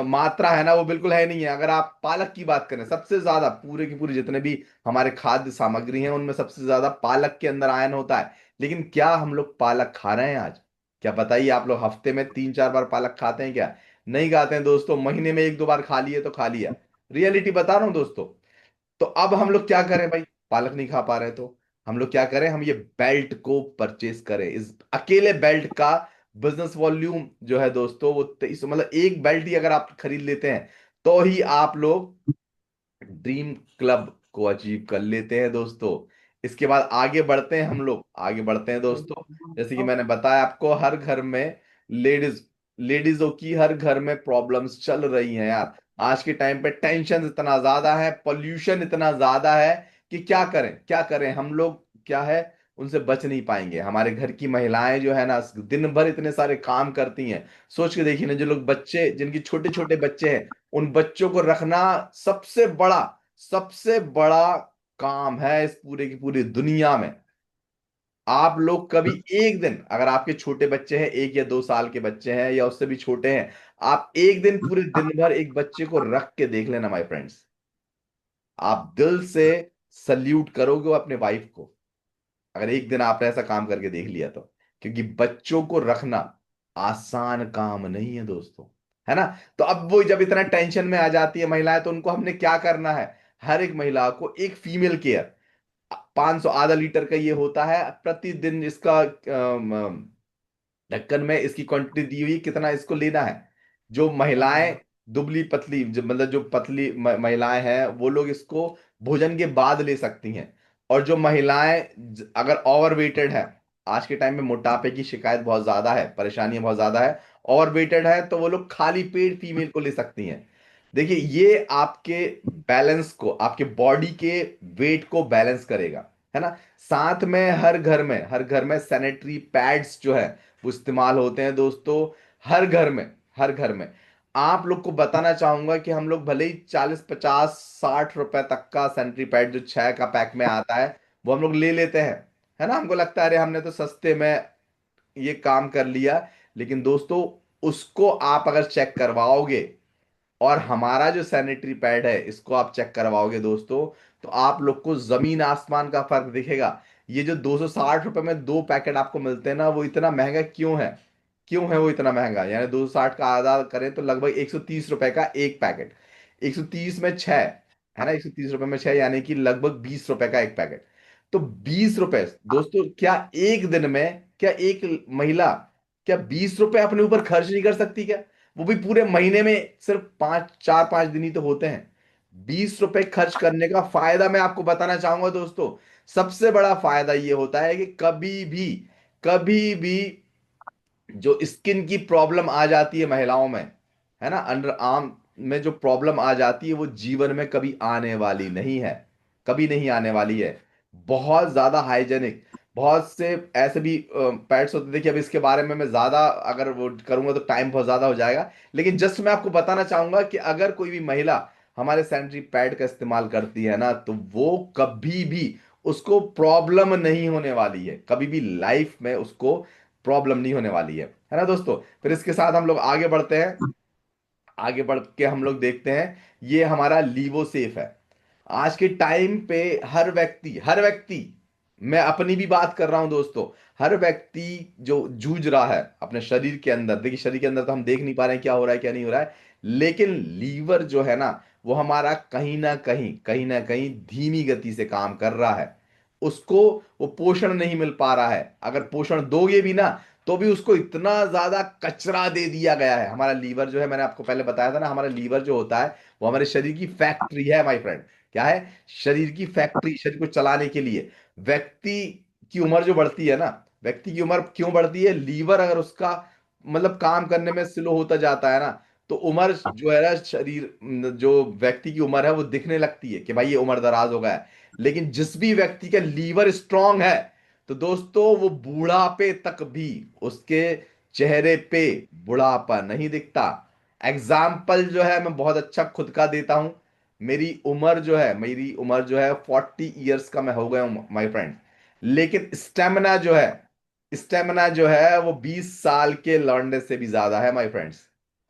मात्रा है ना, वो बिल्कुल है नहीं है। अगर आप पालक की बात करें, सबसे ज्यादा पूरे की पूरे जितने भी हमारे खाद्य सामग्री हैं उनमें सबसे ज्यादा पालक के अंदर आयरन होता है। लेकिन क्या हम लोग पालक खा रहे हैं आज? क्या बताइए, आप लोग हफ्ते में 3-4 बार पालक खाते हैं क्या? नहीं खाते हैं दोस्तों। महीने में 1-2 बार खा लिए तो खा लिया। रियलिटी बता रहा हूं दोस्तों। तो अब हम लोग क्या करें भाई? पालक नहीं खा पा रहे तो हम लोग क्या करें? हम ये बेल्ट को परचेज करें। इस अकेले बेल्ट का बिजनेस वॉल्यूम जो है दोस्तों, वो 23, मतलब एक बेल्ट ही अगर आप खरीद लेते हैं तो ही आप लोग ड्रीम क्लब को अचीव कर लेते हैं दोस्तों। इसके बाद आगे बढ़ते हैं, हम लोग आगे बढ़ते हैं दोस्तों। जैसे कि मैंने बताया आपको, हर घर में लेडीज लेडीजों की हर घर में प्रॉब्लम्स चल रही हैं यार। आज के टाइम पे टेंशन इतना ज्यादा है, पोल्यूशन इतना ज्यादा है कि क्या करें क्या करें हम लोग, क्या है, उनसे बच नहीं पाएंगे। हमारे घर की महिलाएं जो है ना, दिन भर इतने सारे काम करती हैं। सोच के देखिए ना, जो लोग बच्चे, जिनकी छोटे छोटे बच्चे हैं, उन बच्चों को रखना सबसे बड़ा काम है इस पूरे की पूरी दुनिया में। आप लोग कभी एक दिन, अगर आपके छोटे बच्चे हैं, 1 या 2 साल के बच्चे हैं या उससे भी छोटे हैं, आप एक दिन पूरे दिन भर एक बच्चे को रख के देख लेना माय फ्रेंड्स। आप दिल से सल्यूट करोगे अपने वाइफ को, अगर एक दिन आपने ऐसा काम करके देख लिया तो। क्योंकि बच्चों को रखना आसान काम नहीं है दोस्तों, है ना? तो अब वो जब इतना टेंशन में आ जाती है महिलाएं, तो उनको हमने क्या करना है? हर एक महिला को एक फीमेल केयर, 500 आधा लीटर का ये होता है प्रतिदिन। इसका ढक्कन में इसकी क्वांटिटी दी हुई है, कितना इसको लेना है। जो महिलाएं दुबली पतली, जो मतलब जो पतली महिलाएं हैं, वो लोग इसको भोजन के बाद ले सकती हैं। और जो महिलाएं अगर ओवरवेटेड है, आज के टाइम में मोटापे की शिकायत बहुत ज्यादा है, परेशानियां बहुत ज्यादा है, ओवरवेटेड है, तो वो लोग खाली पेट फीमेल को ले सकती हैं। देखिए, ये आपके बैलेंस को, आपके बॉडी के वेट को बैलेंस करेगा, है ना? साथ में हर घर में सैनिटरी पैड्स जो है वो इस्तेमाल होते हैं दोस्तों। हर घर में आप लोग को बताना चाहूंगा कि हम लोग भले ही 40, 50, 60 रुपए तक का सैनिटरी पैड जो 6 का पैक में आता है, वो हम लोग ले लेते हैं, है ना? हमको लगता है अरे हमने तो सस्ते में ये काम कर लिया। लेकिन दोस्तों, उसको आप अगर चेक करवाओगे और हमारा जो सैनिटरी पैड है इसको आप चेक करवाओगे दोस्तों, तो आप लोग को जमीन आसमान का फर्क दिखेगा। ये जो 260 रुपए में 2 पैकेट आपको मिलते हैं ना, वो इतना महंगा क्यों है? क्यों है वो इतना महंगा? यानी 260 का आधा करें तो लगभग 130 रुपए का एक पैकेट। 130 में 6, है ना? 130 रुपए में 6 यानी कि लगभग 20 रुपए का एक पैकेट। तो 20 रुपए दोस्तों, क्या एक दिन में, क्या एक महिला, क्या 20 रुपए अपने ऊपर खर्च नहीं कर सकती क्या? वो भी पूरे महीने में सिर्फ 4-5 दिन ही तो होते हैं। 20 रुपए खर्च करने का फायदा मैं आपको बताना चाहूंगा दोस्तों। सबसे बड़ा फायदा ये होता है कि कभी भी जो स्किन की प्रॉब्लम आ जाती है महिलाओं में, है ना, अंडर आर्म में जो प्रॉब्लम आ जाती है, वो जीवन में कभी आने वाली नहीं है, कभी नहीं आने वाली है। बहुत ज्यादा हाइजेनिक, बहुत से ऐसे भी पैड्स होते हैं। देखिए, अब इसके बारे में मैं ज्यादा अगर वो करूंगा तो टाइम बहुत ज्यादा हो जाएगा। लेकिन जस्ट मैं आपको बताना चाहूंगा कि अगर कोई भी महिला हमारे सैनिटरी पैड का इस्तेमाल करती है ना, तो वो कभी भी, उसको प्रॉब्लम नहीं होने वाली है, कभी भी लाइफ में उसको प्रॉब्लम नहीं होने वाली है ना दोस्तों? फिर इसके साथ हम लोग आगे बढ़ते हैं। आगे बढ़ के हम लोग देखते हैं, ये हमारा लीवो सेफ है। आज के टाइम पे हर व्यक्ति, मैं अपनी भी बात कर रहा हूं दोस्तों, हर व्यक्ति जो जूझ रहा है अपने शरीर के अंदर। देखिए, शरीर के अंदर तो हम देख नहीं पा रहे हैं क्या हो रहा है क्या नहीं हो रहा है, लेकिन लीवर जो है ना, वो हमारा कहीं ना कहीं धीमी गति से काम कर रहा है। उसको वो पोषण नहीं मिल पा रहा है। अगर पोषण दोगे भी ना, तो भी उसको इतना ज्यादा कचरा दे दिया गया है। हमारा लीवर जो है, मैंने आपको पहले बताया था ना, हमारा लीवर जो होता है वो हमारे शरीर की फैक्ट्री है माय फ्रेंड। क्या है? शरीर की फैक्ट्री, शरीर को चलाने के लिए। व्यक्ति की उम्र जो बढ़ती है ना, व्यक्ति की उम्र क्यों बढ़ती है? लीवर अगर उसका मतलब काम करने में स्लो होता जाता है ना, तो उम्र जो है ना, शरीर जो व्यक्ति की उम्र है वो दिखने लगती है कि भाई ये उम्र दराज हो गया है। लेकिन जिस भी व्यक्ति का लीवर स्ट्रांग है, तो दोस्तों वो बुढ़ापे तक भी उसके चेहरे पे बुढ़ापा नहीं दिखता। एग्जाम्पल जो है मैं बहुत अच्छा खुद का देता हूं। मेरी उम्र जो है 40 ईयर्स का मैं हो गया हूं माय फ्रेंड। लेकिन स्टेमिना जो है वो 20 साल के लौंडे से भी ज्यादा है माय फ्रेंड्स,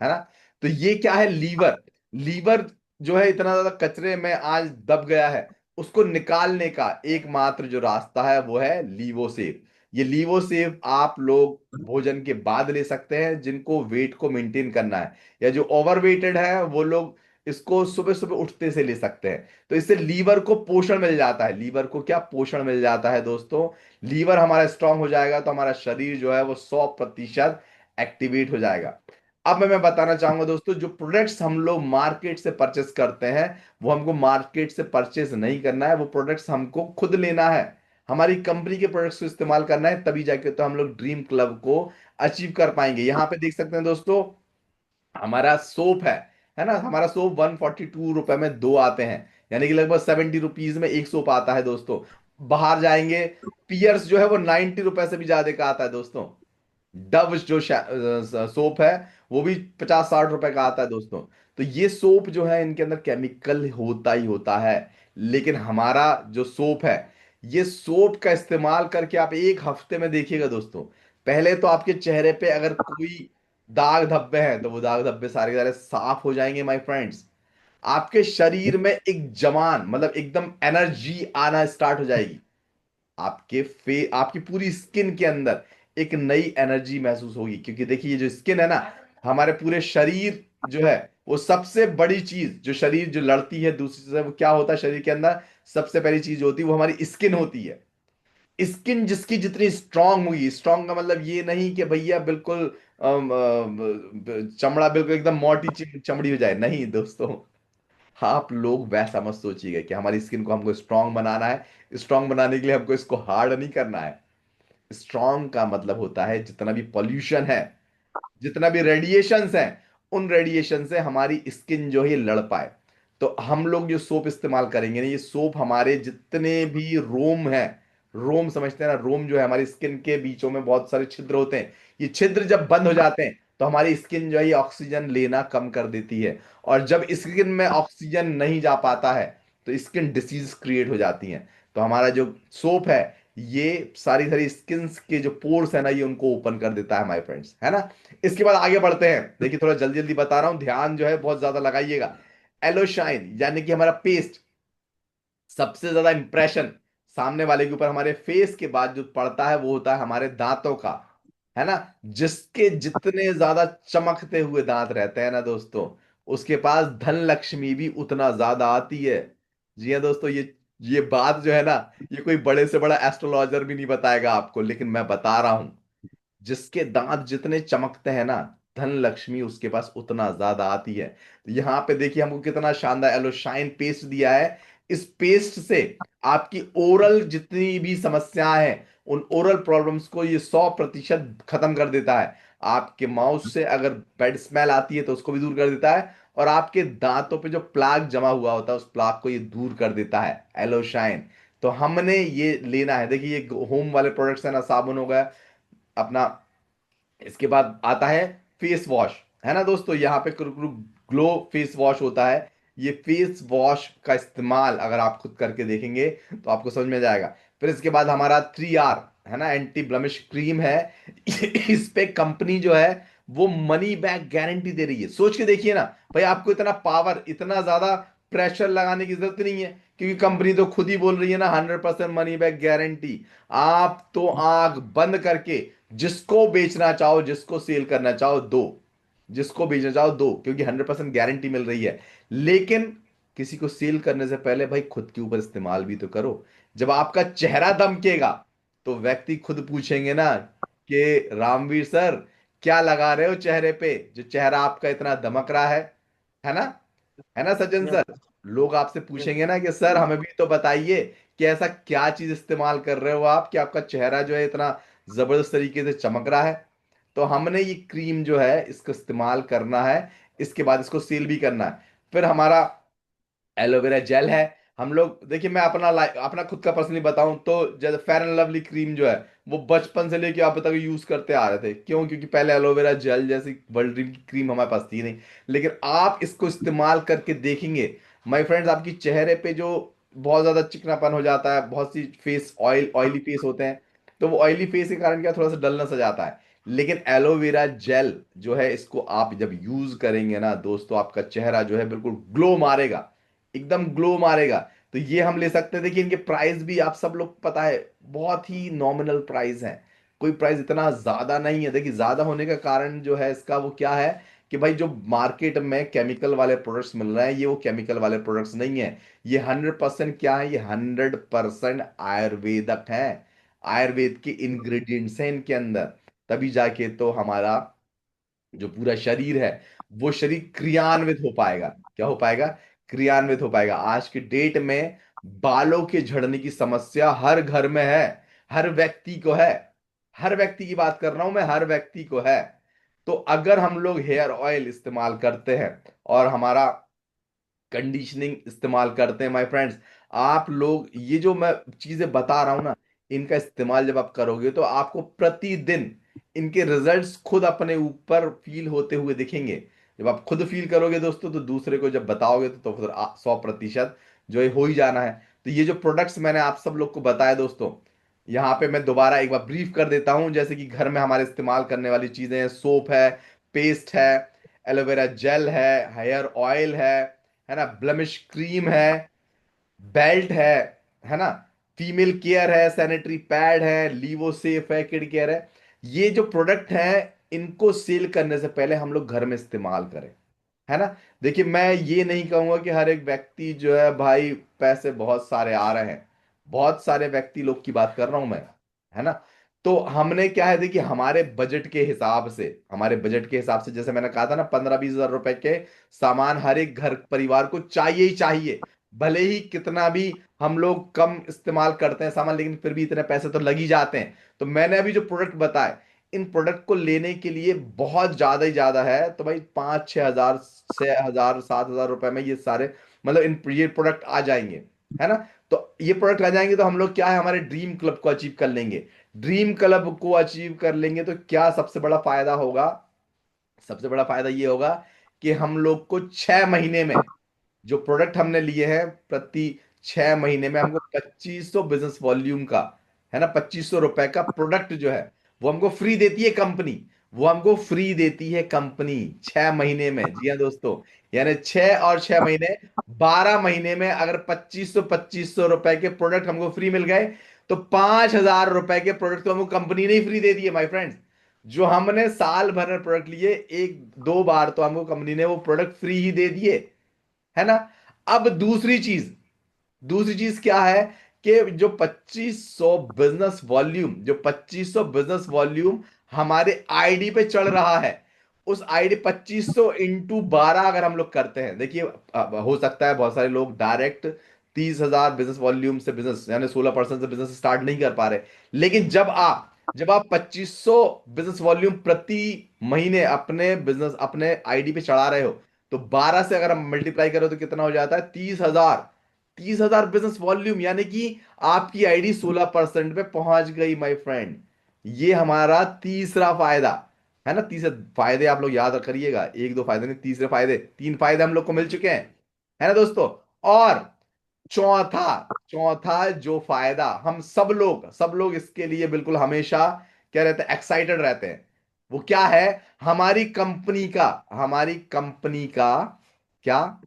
है ना। तो ये क्या है, लीवर। लीवर जो है इतना ज्यादा कचरे में आज दब गया है, उसको निकालने का एकमात्र जो रास्ता है वो है लीवोसेव। ये लीवोसेव आप लोग भोजन के बाद ले सकते हैं, जिनको वेट को मेंटेन करना है, या जो ओवरवेटेड है वो लोग इसको सुबह सुबह उठते से ले सकते हैं। तो इससे लीवर को पोषण मिल जाता है। लीवर को क्या पोषण मिल जाता है दोस्तों, लीवर हमारा स्ट्रांग हो जाएगा तो हमारा शरीर जो है वो 100% एक्टिवेट हो जाएगा। अब मैं बताना चाहूंगा दोस्तों, जो प्रोडक्ट्स हम लोग मार्केट से परचेस करते हैं, वो हमको मार्केट से परचेस नहीं करना है, वो प्रोडक्ट्स हमको खुद लेना है। हमारी कंपनी के प्रोडक्ट्स को इस्तेमाल करना है, तभी जाके तो हम लोग ड्रीम क्लब को अचीव कर पाएंगे। यहां पे देख सकते हैं दोस्तों, हमारा सोप है ना। हमारा सोप 142 रुपए में दो आते हैं, यानी कि लगभग 70 रुपीज में एक सोप आता है दोस्तों। बाहर जाएंगे, पियर्स जो है वो 90 रुपए से भी ज्यादा का आता है दोस्तों। डव जो सोप है वो भी 50-60 रुपए का आता है दोस्तों। तो ये सोप जो है इनके अंदर केमिकल होता ही होता है। लेकिन हमारा जो सोप है, ये सोप का इस्तेमाल करके आप एक हफ्ते में देखिएगा दोस्तों, पहले तो आपके चेहरे पे अगर कोई दाग धब्बे हैं तो वो दाग धब्बे सारे के सारे साफ हो जाएंगे माय फ्रेंड्स। आपके शरीर में एक जवान मतलब एकदम एनर्जी आना स्टार्ट हो जाएगी। आपकी पूरी स्किन के अंदर एक नई एनर्जी महसूस होगी, क्योंकि देखिए ये जो स्किन है ना, हमारे पूरे शरीर जो है वो सबसे बड़ी चीज, जो शरीर जो लड़ती है दूसरी से, वो क्या होता है शरीर के अंदर, सबसे पहली चीज होती है वो हमारी स्किन होती है। स्किन जिसकी जितनी स्ट्रांग हुई, स्ट्रांग का मतलब ये नहीं कि भैया बिल्कुल चमड़ा बिल्कुल एकदम मोटी चमड़ी हो जाए, नहीं दोस्तों। आप लोग वैसा मत सोचिएगा कि हमारी स्किन को हमको स्ट्रांग बनाना है। स्ट्रांग बनाने के लिए हमको इसको हार्ड नहीं करना है। स्ट्रांग का मतलब होता है जितना भी पॉल्यूशन है, जितना भी रेडिएशंस हैं, उन रेडिएशन से हमारी स्किन जो है ये लड़ पाए। तो हम लोग जो सोप इस्तेमाल करेंगे ना, ये सोप हमारे जितने भी रोम हैं, रोम समझते हैं ना, रोम जो है हमारी स्किन के बीचों में बहुत सारे छिद्र होते हैं, ये छिद्र जब बंद हो जाते हैं तो हमारी स्किन जो है ये ऑक्सीजन लेना कम कर देती है। और जब स्किन में ऑक्सीजन नहीं जा पाता है तो स्किन डिसीज क्रिएट हो जाती है। तो हमारा जो सोप है, ये सारी सारी स्किन के जो पोर्स है ना, ये उनको ओपन कर देता है माय फ्रेंड्स, है ना। इसके बाद आगे बढ़ते हैं, देखिए थोड़ा जल्दी जल्दी बता रहा हूं, ध्यान जो है बहुत ज्यादा लगाइएगा। एलोशाइन यानी कि हमारा पेस्ट, सबसे ज्यादा इंप्रेशन सामने वाले के ऊपर हमारे फेस के बाद जो पड़ता है वो होता है हमारे दांतों का, है ना। जिसके जितने ज्यादा चमकते हुए दांत रहते हैं ना दोस्तों, उसके पास धन लक्ष्मी भी उतना ज्यादा आती है। जी हाँ दोस्तों, ये बात जो है ना, ये कोई बड़े से बड़ा एस्ट्रोलॉजर भी नहीं बताएगा आपको, लेकिन मैं बता रहा हूं। जिसके दांत जितने चमकते हैं ना, धन लक्ष्मी उसके पास उतना ज्यादा आती है। तो यहाँ पे देखिए हमको कितना शानदार एलोशाइन पेस्ट दिया है। इस पेस्ट से आपकी ओरल जितनी भी समस्याएं हैं, उन ओरल प्रॉब्लम्स को ये 100% खत्म कर देता है। आपके माउथ से अगर बैड स्मेल आती है तो उसको भी दूर कर देता है, और आपके दांतों पे जो प्लाक जमा हुआ होता है उस प्लाक को ये दूर कर देता है एलोशाइन। तो हमने ये लेना है। देखिए ये होम वाले प्रोडक्ट्स है ना, साबुन हो गया अपना, इसके बाद आता है फेस वॉश, है ना दोस्तों। यहाँ पे कुरकुरु ग्लो फेस वॉश होता है। ये फेस वॉश का इस्तेमाल अगर आप खुद करके देखेंगे तो आपको समझ में आ जाएगा। फिर इसके बाद हमारा 3R है ना, एंटी ब्लमिश क्रीम है। इस पे कंपनी जो है वो मनी बैक गारंटी दे रही है। सोच के देखिए ना भाई, आपको इतना पावर, इतना ज्यादा प्रेशर लगाने की जरूरत नहीं है, क्योंकि कंपनी तो खुद ही बोल रही है ना, 100% मनी बैक गारंटी। आप तो आंख बंद करके जिसको बेचना चाहो, जिसको सेल करना चाहो दो, जिसको बेचना चाहो दो, क्योंकि 100% गारंटी मिल रही है। लेकिन किसी को सेल करने से पहले भाई खुद के ऊपर इस्तेमाल भी तो करो। जब आपका चेहरा दमकेगा तो व्यक्ति खुद पूछेंगे ना कि रामवीर सर, क्या लगा रहे हो चेहरे पे, जो चेहरा आपका इतना दमक रहा है ना, है ना सज्जन यस सर। लोग आपसे यस पूछेंगे ना कि सर हमें भी तो बताइए कि ऐसा क्या चीज इस्तेमाल कर रहे हो आप कि आपका चेहरा जो है इतना जबरदस्त तरीके से चमक रहा है। तो हमने ये क्रीम जो है इसको इस्तेमाल करना है, इसके बाद इसको सील भी करना है। फिर हमारा एलोवेरा जेल है। हम लोग देखिए, मैं अपना खुद का पर्सनली बताऊं तो जैसे फेयर एंड लवली क्रीम जो है वो बचपन से लेके आप तक यूज करते आ रहे थे। क्यों? क्योंकि पहले एलोवेरा जेल जैसी वर्ल्ड ड्रीम की क्रीम हमारे पास थी नहीं। लेकिन आप इसको इस्तेमाल करके देखेंगे माय फ्रेंड्स, आपकी चेहरे पे जो बहुत ज्यादा चिकनापन हो जाता है, बहुत सी फेस ऑयली फेस होते हैं, तो वो ऑयली फेस के कारण क्या थोड़ा सा डलनेस आ जाता है। लेकिन एलोवेरा जेल जो है, इसको आप जब यूज करेंगे ना दोस्तों, आपका चेहरा जो है बिल्कुल ग्लो मारेगा, एकदम ग्लो मारेगा। तो ये हम ले सकते हैं। देखिए इनके प्राइस भी आप सब लोग पता है, बहुत ही नॉमिनल प्राइस है, कोई प्राइस इतना ज्यादा नहीं है। देखिए ज्यादा होने का कारण जो है इसका वो क्या है, कि भाई जो मार्केट में केमिकल वाले प्रोडक्ट्स मिल रहे हैं, ये वो केमिकल वाले प्रोडक्ट्स नहीं है। ये 100% क्या है, ये 100% आयुर्वेदक है। आयुर्वेद के इंग्रेडिएंट्स हैं इनके अंदर, तभी जाके तो हमारा जो पूरा शरीर है वो शरीर क्रियान्वित हो पाएगा। क्या हो पाएगा, क्रियान्वित हो पाएगा। आज के डेट में बालों के झड़ने की समस्या हर घर में है, हर व्यक्ति को है। हर व्यक्ति की बात कर रहा हूं मैं, हर व्यक्ति को है। तो अगर हम लोग हेयर ऑयल इस्तेमाल करते हैं और हमारा कंडीशनिंग इस्तेमाल करते हैं माय फ्रेंड्स, आप लोग ये जो मैं चीजें बता रहा हूं ना, इनका इस्तेमाल जब आप करोगे तो आपको प्रतिदिन इनके रिजल्ट्स खुद अपने ऊपर फील होते हुए दिखेंगे। जब आप खुद फील करोगे दोस्तों, तो दूसरे को जब बताओगे तो फिर 100% जो है हो ही जाना है। तो ये जो प्रोडक्ट्स मैंने आप सब लोग को बताया दोस्तों, यहाँ पे मैं दोबारा एक बार ब्रीफ कर देता हूं। जैसे कि घर में हमारे इस्तेमाल करने वाली चीजें हैं, सोप है, पेस्ट है, एलोवेरा जेल है ऑयल है ना, ब्लमिश क्रीम है, बेल्ट है ना, फीमेल केयर है, सैनिटरी पैड है, लीवो सेफ है, किड केयर है। ये जो प्रोडक्ट है, इनको सेल करने से पहले हम लोग घर में इस्तेमाल करें, है ना। देखिए मैं ये नहीं कहूंगा कि हर एक व्यक्ति जो है भाई, पैसे बहुत सारे आ रहे हैं, बहुत सारे व्यक्ति लोग की बात कर रहा हूं मैं, है ना। तो हमने क्या है, देखिए हमारे बजट के हिसाब से, हमारे बजट के हिसाब से जैसे मैंने कहा था ना, 15-20 हजार रुपए के सामान हर एक घर परिवार को चाहिए ही चाहिए। भले ही कितना भी हम लोग कम इस्तेमाल करते हैं सामान, लेकिन फिर भी इतने पैसे तो लग ही जाते हैं। तो मैंने अभी जो प्रोडक्ट बताए, इन प्रोडक्ट को लेने के लिए बहुत ज्यादा ही ज्यादा है, तो भाई 5-6 हजार, 6 हजार 7 हजार रुपए में ये सारे, मतलब इन ये प्रोडक्ट आ जाएंगे, है ना। तो ये प्रोडक्ट आ जाएंगे तो हम लोग क्या है, हमारे ड्रीम क्लब को अचीव कर लेंगे। ड्रीम क्लब को अचीव कर लेंगे तो क्या सबसे बड़ा फायदा होगा, सबसे बड़ा फायदा ये होगा कि हम लोग को 6 महीने में, जो प्रोडक्ट हमने लिए हैं, प्रति 6 महीने में हमको 2500 बिजनेस वॉल्यूम का, है ना, 2500 रुपए का प्रोडक्ट जो है वो हमको फ्री देती है कंपनी। वो हमको फ्री देती है कंपनी 6 महीने में। जी हाँ दोस्तों, यानी 6 और 6 महीने, 12 महीने में अगर 2500 रुपए के प्रोडक्ट हमको फ्री मिल गए, तो 5 हजार रुपए के प्रोडक्ट तो हमको कंपनी ने ही फ्री दे दिए माय फ्रेंड्स। जो हमने साल भर में प्रोडक्ट लिए, एक दो बार तो हमको कंपनी ने वो प्रोडक्ट फ्री ही दे दिए, है ना। अब दूसरी चीज क्या है, कि जो 2500 बिजनेस वॉल्यूम हमारे आईडी पे चढ़ रहा है, उस आईडी 2500 × 12 अगर हम लोग करते हैं, देखिए अब हो सकता है बहुत सारे लोग डायरेक्ट 30 हजार बिजनेस वॉल्यूम से बिजनेस, यानी 16% से बिजनेस स्टार्ट नहीं कर पा रहे। लेकिन जब आप 2500 बिजनेस वॉल्यूम प्रति महीने अपने बिजनेस, अपने आईडी पे चढ़ा रहे हो, तो 12 से अगर हम मल्टीप्लाई करें तो कितना हो जाता है, 30 हजार। 30 हजार बिजनेस वॉल्यूम, यानी कि आपकी आईडी 16% पे पहुंच गई माय फ्रेंड। ये हमारा तीसरा फायदा है ना। तीसरे फायदे आप लोग याद करिएगा, एक दो फायदे नहीं, तीसरे फायदे, 3 फायदे हम लोग को मिल चुके हैं, है ना दोस्तों। और चौथा चौथा जो फायदा, हम सब लोग इसके लिए बिल्कुल हमेशा क्या रहते हैं, एक्साइटेड रहते हैं। वो क्या है, हमारी कंपनी का क्या,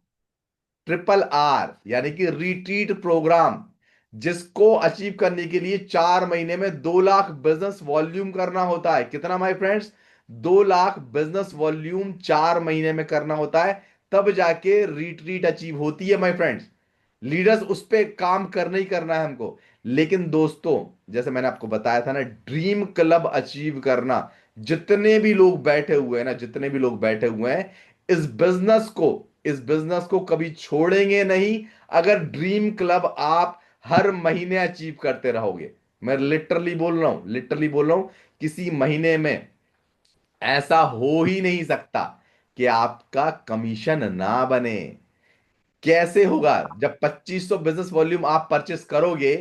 RRR, यानी कि रिट्रीट प्रोग्राम, जिसको अचीव करने के लिए 4 महीने में 2 लाख बिजनेस वॉल्यूम करना होता है। कितना my friends, 2 lakh business volume 4 महीने में करना होता है, तब जाके रिट्रीट अचीव होती है माय फ्रेंड्स। लीडर्स उस पे काम करना ही करना है हमको। लेकिन दोस्तों, जैसे मैंने आपको बताया था ना, ड्रीम क्लब अचीव करना, जितने भी लोग बैठे हुए हैं, इस बिजनेस को इस बिजनेस को कभी छोड़ेंगे नहीं, अगर ड्रीम क्लब आप हर महीने अचीव करते रहोगे। मैं लिटरली बोल रहा हूं, किसी महीने में ऐसा हो ही नहीं सकता कि आपका कमीशन ना बने। कैसे होगा, जब 2500 बिजनेस वॉल्यूम आप परचेस करोगे,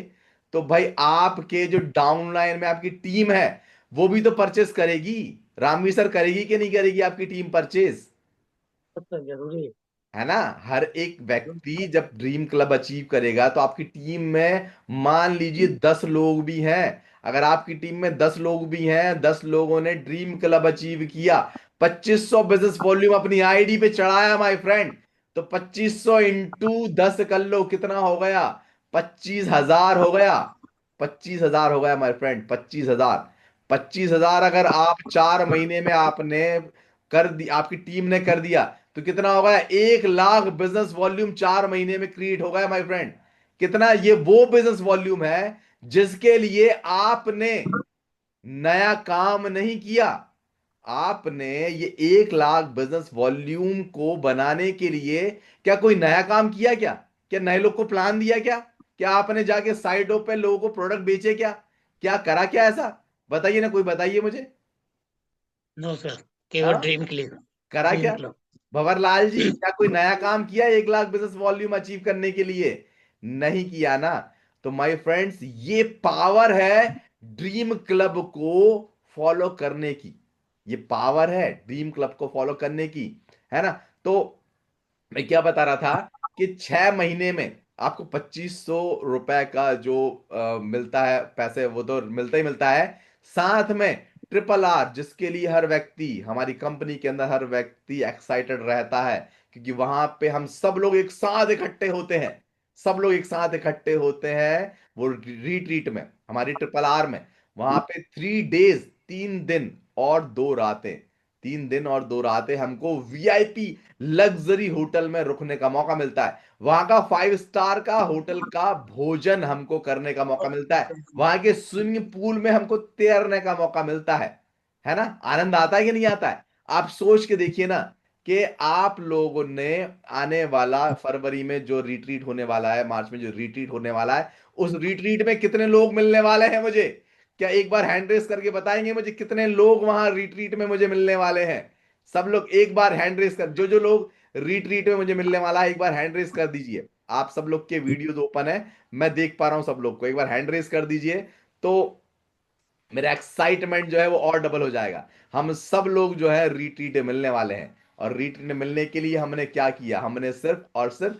तो भाई आपके जो डाउनलाइन में आपकी टीम है, वो भी तो परचेस करेगी। रामवी सर, करेगी कि नहीं करेगी आपकी टीम परचेस? सब तो जरूरी है। है ना। हर एक व्यक्ति जब ड्रीम क्लब अचीव करेगा तो आपकी टीम में मान लीजिए 10 लोग भी हैं। अगर आपकी टीम में 10 लोग भी हैं, 10 लोगों ने ड्रीम क्लब अचीव किया, 2500 बिजनेस वॉल्यूम अपनी आईडी पे चढ़ाया माय फ्रेंड, तो 2500 इंटू 10 कर लो, कितना हो गया? 25,000 हो गया। 25,000 हो गया माय फ्रेंड, 25,000। 25,000 अगर आप 4 महीने में आपने कर दी, आपकी टीम ने कर दिया, तो कितना हो गया? 1 लाख बिजनेस वॉल्यूम 4 महीने में क्रिएट हो गया माय फ्रेंड। कितना? ये वो बिजनेस वॉल्यूम है जिसके लिए आपने नया काम नहीं किया। आपने ये 1 लाख बिजनेस वॉल्यूम को बनाने के लिए क्या कोई नया काम किया? क्या क्या नए लोग को प्लान दिया? क्या क्या आपने जाके साइटों पे लोगों को प्रोडक्ट बेचे? क्या क्या करा? क्या ऐसा बताइए ना, कोई बताइए मुझे। नो सर, केवल हाँ, ड्रीम क्लिक। करा ड्रीम क्या? क्लब। भंवरलाल जी, क्या कोई नया काम किया 1 लाख बिजनेस वॉल्यूम अचीव करने के लिए? नहीं किया ना। तो माय फ्रेंड्स, ये पावर है ड्रीम क्लब को फॉलो करने की। ये पावर है ड्रीम क्लब को फॉलो करने की, है ना। तो मैं क्या बता रहा था कि 6 महीने में आपको 2500 रुपए का जो मिलता है पैसे, वो तो मिलता ही मिलता है। साथ में ट्रिपल आर, जिसके लिए हर व्यक्ति, हमारी कंपनी के अंदर हर व्यक्ति एक्साइटेड रहता है, क्योंकि वहां पे हम सब लोग एक साथ इकट्ठे होते हैं। सब लोग एक साथ इकट्ठे होते हैं वो रिट्रीट में, हमारी ट्रिपल आर में। वहां पे 3 डेज, 3 दिन और 2 रातें, 3 दिन और 2 रातें हमको वीआईपी लग्जरी होटल में रुकने का मौका मिलता है। वहां का 5 स्टार का होटल का भोजन हमको करने का मौका मिलता है। वहां के स्विमिंग पूल में हमको तैरने का मौका मिलता है ना। आनंद आता है कि नहीं आता है? आप सोच के देखिए ना कि आप लोगों ने आने वाला फरवरी में जो रिट्रीट होने वाला है, मार्च में जो रिट्रीट होने वाला है, उस रिट्रीट में कितने लोग मिलने वाले हैं मुझे? क्या एक बार हैंड रेस करके बताएंगे मुझे कितने लोग वहां रिट्रीट में मुझे मिलने वाले हैं? सब लोग एक बार हैंड रेस कर, जो जो लोग रिट्रीट में मुझे मिलने वाला है, एक बार हैंड रेस कर दीजिए। आप सब लोग के वीडियोस ओपन है, मैं देख पा रहा हूं सब लोग को, एक बार हैंड रेस कर दीजिए। तो मेरा एक्साइटमेंट जो है वो और डबल हो जाएगा। हम सब लोग जो है रिट्रीट में मिलने वाले हैं, और रिट्रीट में मिलने के लिए हमने क्या किया? हमने सिर्फ और सिर्फ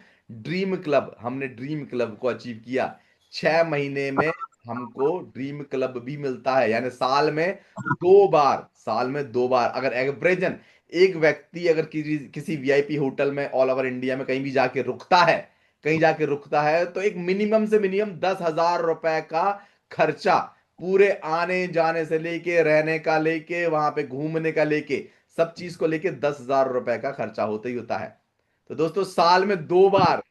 हमने ड्रीम क्लब को अचीव किया। 6 महीने में हमको ड्रीम क्लब भी मिलता है, यानी साल में 2 बार अगर एवरेजन एक व्यक्ति अगर किसी किसी वीआईपी होटल में ऑल ओवर इंडिया में कहीं भी जाके रुकता है, तो एक मिनिमम से मिनिमम 10,000 रुपए का खर्चा, पूरे आने जाने से लेके, रहने का लेके, वहां पे घूमने का लेके, सब चीज को लेके 10,000 रुपए का खर्चा होता ही होता है। तो दोस्तों, साल में 2 बार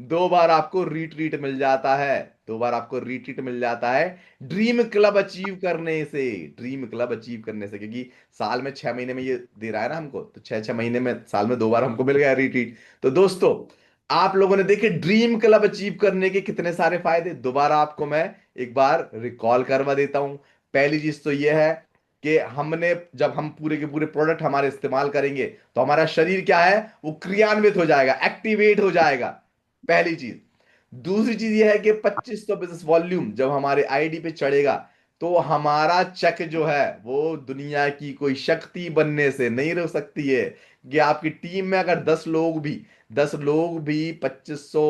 2 बार आपको रिट्रीट मिल जाता है। 2 बार आपको रिट्रीट मिल जाता है ड्रीम क्लब अचीव करने से। ड्रीम क्लब अचीव करने से, क्योंकि साल में 6 महीने में ये दे रहा है ना हमको, तो 6 6 महीने में साल में 2 बार हमको मिल गया रिट्रीट। तो दोस्तों, आप लोगों ने देखे ड्रीम क्लब अचीव करने के कितने सारे फायदे। दोबारा आपको मैं एक बार रिकॉल करवा देता हूं। पहली चीज तो यह है कि हमने, जब हम पूरे के पूरे प्रोडक्ट हमारे इस्तेमाल करेंगे, तो हमारा शरीर क्या है, वो क्रियान्वित हो जाएगा, एक्टिवेट हो जाएगा। पहली चीज। दूसरी चीज यह है कि 2500 बिजनेस वॉल्यूम जब हमारे आईडी पे चढ़ेगा, तो हमारा चक जो है वो दुनिया की कोई शक्ति बनने से नहीं रोक सकती है। कि आपकी टीम में अगर 10 लोग भी 2500